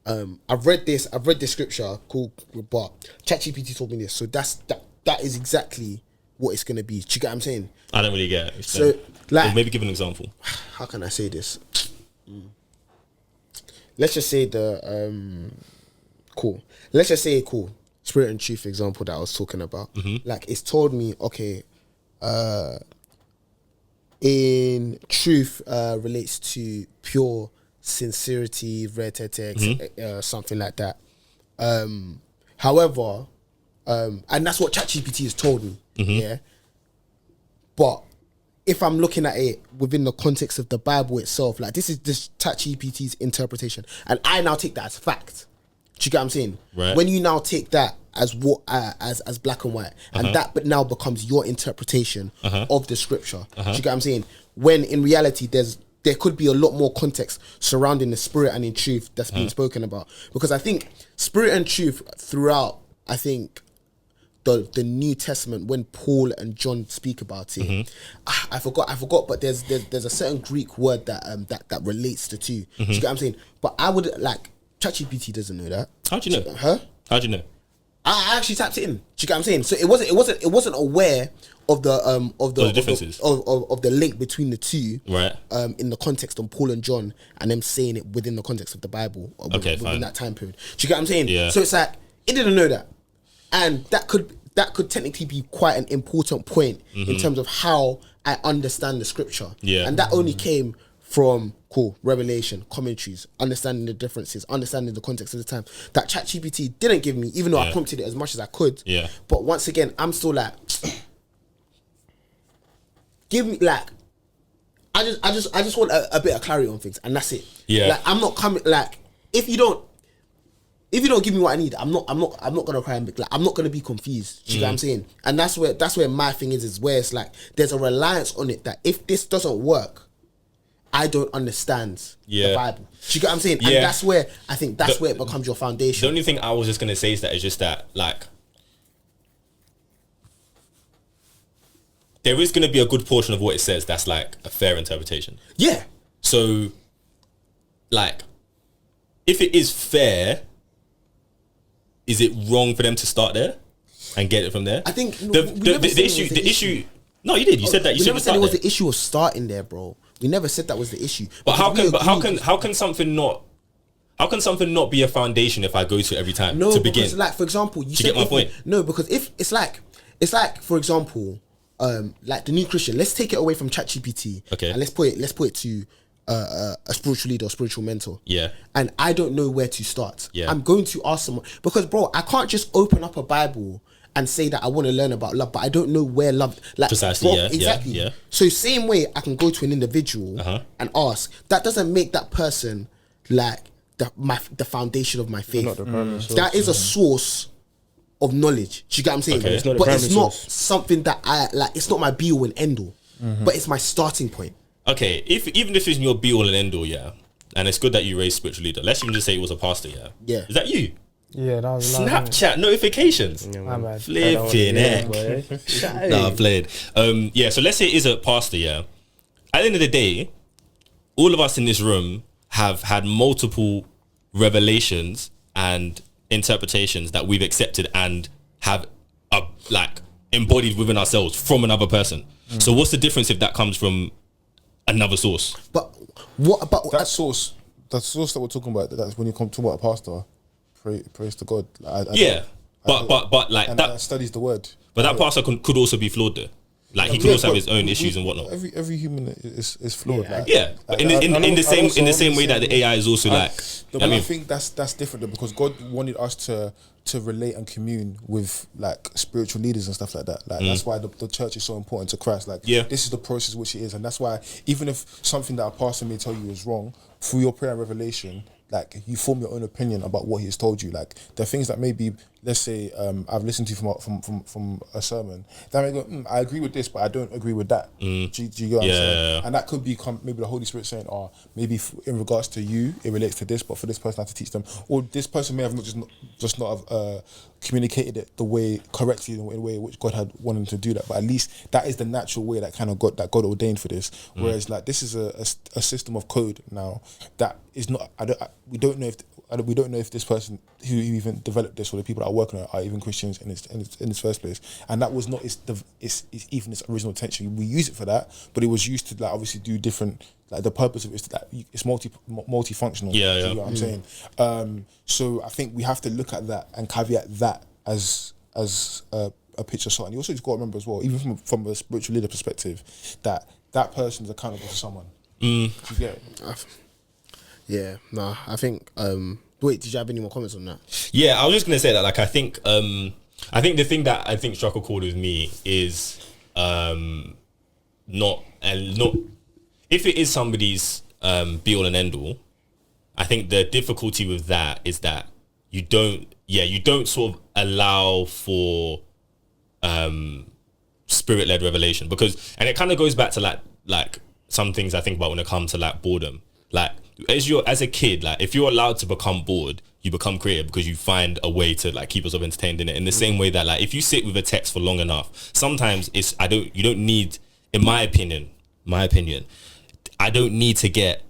S4: I've read this scripture, cool, but ChatGPT told me this, so that is exactly what it's gonna be. Do you get what I'm saying?
S2: I don't really get it.
S4: So like,
S2: or maybe give an example.
S4: How can I say this? Let's just say Spirit and Truth example that I was talking about.
S2: Mm-hmm.
S4: Like, it's told me, okay, in truth relates to pure sincerity, something like that. However, and that's what ChatGPT has told me. Yeah. But if I'm looking at it within the context of the Bible itself, like this is just ChatGPT's interpretation, and I now take that as fact. Do you get what I'm saying?
S2: Right.
S4: When you now take that as what as black and white, and that but now becomes your interpretation of the scripture. Do you get what I'm saying? When in reality there could be a lot more context surrounding the spirit and in truth that's being spoken about. Because I think spirit and truth throughout, I think the New Testament, when Paul and John speak about it, I forgot, but there's a certain Greek word that relates the two. Do you get what I'm saying? But I would like, ChatGPT doesn't know that.
S2: How'd you know?
S4: Huh?
S2: How'd you know?
S4: I actually tapped it in. Do you get what I'm saying? So it wasn't aware of the
S2: differences
S4: of the link between the two,
S2: right?
S4: In the context of Paul and John, and them saying it within the context of the Bible, within that time period. Do you get what I'm saying?
S2: Yeah.
S4: So it's like it didn't know that, and that could technically be quite an important point in terms of how I understand the scripture.
S2: Yeah.
S4: And that only came from revelation, commentaries, understanding the differences, understanding the context of the time that ChatGPT didn't give me, even though I prompted it as much as I could.
S2: Yeah.
S4: But once again, I'm still like, give me like, I just want a bit of clarity on things, and that's it.
S2: Yeah.
S4: Like, I'm not coming, like, if you don't give me what I need, I'm not gonna cry and be like, I'm not gonna be confused. Do you get what I'm saying? And that's where my thing is where it's like there's a reliance on it that if this doesn't work, I don't understand the Bible. Do you get what I'm saying?
S2: Yeah.
S4: And that's where I think where it becomes your foundation.
S2: The only thing I was just gonna say is just that like there is gonna be a good portion of what it says that's like a fair interpretation.
S4: Yeah.
S2: So like if it is fair, is it wrong for them to start there and get it from there?
S4: I think
S2: the issue No, you did. You said that you
S4: We never
S2: shouldn't
S4: said it
S2: start
S4: was
S2: there.
S4: the issue of starting there, bro. We never said that was the issue.
S2: But how
S4: Because we
S2: can
S4: agreed-
S2: how can something not be a foundation if I go to it every time
S4: No,
S2: to
S4: because
S2: begin?
S4: like for example, you
S2: Do you
S4: said
S2: get my
S4: if-
S2: point?
S4: No, because if it's like for example, like the new Christian. Let's take it away from ChatGPT.
S2: Okay.
S4: And let's put it to a spiritual leader or spiritual mentor.
S2: Yeah.
S4: And I don't know where to start.
S2: Yeah.
S4: I'm going to ask someone because, bro, I can't just open up a Bible and say that I want to learn about love, but I don't know where love. Like,
S2: Precisely,
S4: bro,
S2: yeah, yeah,
S4: exactly.
S2: yeah.
S4: So same way, I can go to an individual and ask. That doesn't make that person like the foundation of my faith.
S5: Not the primary source.
S4: That is a source of knowledge. Do you get what I'm saying?
S2: Okay. It's
S5: not the
S4: But it's
S5: primary
S4: not
S5: source.
S4: something that I like. It's not my be all and end all. But it's my starting point.
S2: Okay, even if it's your be all and end all, yeah, and it's good that you raised spiritual leader. Let's even just say it was a pastor, yeah.
S4: Yeah.
S2: Is that you?
S7: Yeah, that was loud, innit?
S2: Snapchat notifications.
S7: My bad.
S2: Flipping heck. Nah, I played. Yeah, so let's say it is a pastor, yeah. At the end of the day, all of us in this room have had multiple revelations and interpretations that we've accepted and have like embodied within ourselves from another person. So what's the difference if that comes from another source?
S4: But what about
S3: That source that we're talking about, that's when you come to about a pastor, praise to God. I
S2: Yeah,
S3: don't-
S2: but like
S3: and
S2: that,
S3: studies the word.
S2: but that pastor could also be flawed though. Like he could
S3: Yeah,
S2: also have
S3: but
S2: his own issues and whatnot.
S3: Every human is flawed. like-
S2: Yeah, but in the same way that the AI is also like.
S3: No,
S2: I
S3: but I
S2: mean,
S3: think that's different though, because God wanted us to relate and commune with like spiritual leaders and stuff like that. Like that's why the church is so important to Christ. Like
S2: Yeah.
S3: this is the process which it is, and that's why even if something that a pastor may tell you is wrong, through your prayer and revelation, like you form your own opinion about what he has told you. Like the things that maybe, let's say, I've listened to from a sermon that may go, I agree with this, but I don't agree with that. Do you get what I'm saying?
S2: Yeah.
S3: And that could be maybe the Holy Spirit saying, "Oh, maybe in regards to you, it relates to this, but for this person, I have to teach them." Or this person may have just not have communicated it the way correctly, in the way which God had wanted them to do that. But at least that is the natural way that God ordained for this. Whereas like this is a system of code now that is not. We don't know if this person who even developed this or the people that are working on it are even Christians in its first place. And that was not its even its original intention. We use it for that, but it was used to like obviously do different. Like the purpose of it is that it's multifunctional.
S2: Yeah,
S3: Do you
S2: yeah.
S3: know what I'm saying? So I think we have to look at that and caveat that as a pitch of salt. And you also just got to remember as well, even from a spiritual leader perspective, that person is accountable to someone. Do you get it?
S4: Yeah, nah. I think. Wait, did you have any more comments on that?
S2: Yeah, I was just gonna say that. Like, I think the thing that I think struck a chord with me is not if it is somebody's be all and end all. I think the difficulty with that is that you don't sort of allow for spirit led revelation, because, and it kind of goes back to like some things I think about when it comes to like boredom. Like as a kid, like if you're allowed to become bored, you become creative because you find a way to like keep yourself entertained in it. In the same way that like if you sit with a text for long enough, sometimes you don't need, in my opinion, I don't need to get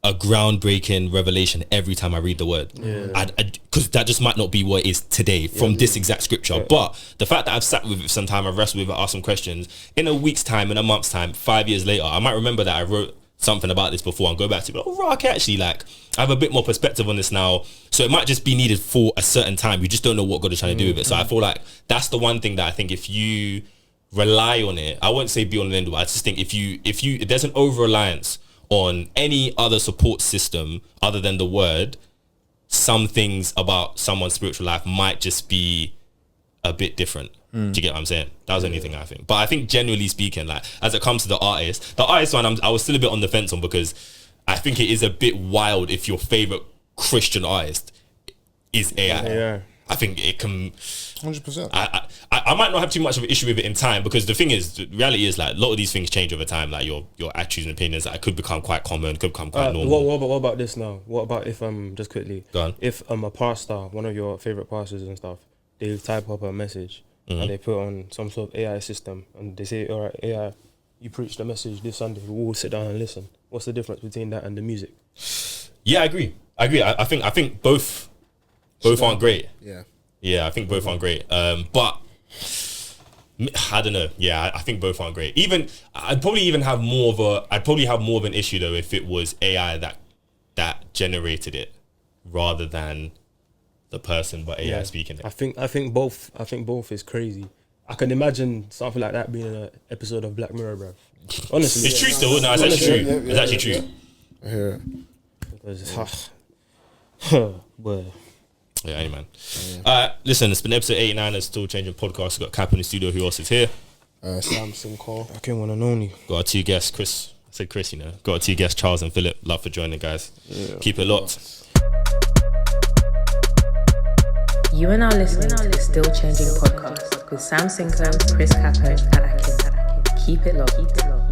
S2: a groundbreaking revelation every time I read the word, because that just might not be what it is today from this exact scripture. But the fact that I've sat with it some time, I've wrestled with it, asked some questions, in a week's time, in a month's time, 5 years later, I might remember that I wrote something about this before and go back to it. Oh, right, actually, like I have a bit more perspective on this now. So it might just be needed for a certain time. You just don't know what God is trying to do with it. So I feel like that's the one thing that I think if you rely on it, I won't say be on the end of it. I just think if there's an over reliance on any other support system other than the word, some things about someone's spiritual life might just be a bit different. Do you get what I'm saying? That was the only thing I think. But I think generally speaking, like as it comes to the artist one, I was still a bit on the fence on, because I think it is a bit wild if your favorite Christian artist is AI.
S5: Yeah.
S2: I think it can
S3: 100%.
S2: I might not have too much of an issue with it in time, because the thing is, the reality is like a lot of these things change over time. Like your attitudes and opinions, that could become quite common, could become quite normal.
S5: What about this now? What about if just quickly,
S2: Go on.
S5: if a pastor, one of your favorite pastors and stuff, they type up a message and they put on some sort of AI system and they say, all right, AI, you preach the message this Sunday, we'll all sit down and listen. What's the difference between that and the music?
S2: Yeah, I agree. I think both aren't great.
S4: Yeah.
S2: Yeah, I think both aren't great. But I don't know. Yeah, I think both aren't great. Even I'd probably have more of an issue though if it was AI that generated it rather than the person, but AI speaking it.
S5: I think both is crazy. I can imagine something like that being an episode of Black Mirror, bro. Honestly,
S2: It's true still. No, it's actually true. It's actually true.
S5: Well,
S2: Yeah, hey man. Listen, it's been episode 89 of Still Changing Podcast. We've got Cap in the studio. Who else is here?
S4: Sam Sinclair.
S5: I can't want to know you.
S2: Got our two guests, Chris. I said Chris, you know. Got our two guests, Charles and Philip. Love for joining, guys. Keep it locked.
S1: You are now listening to the Still Changing Podcast with Sam Sinclair, Chris Capo, and Akin. Keep it locked.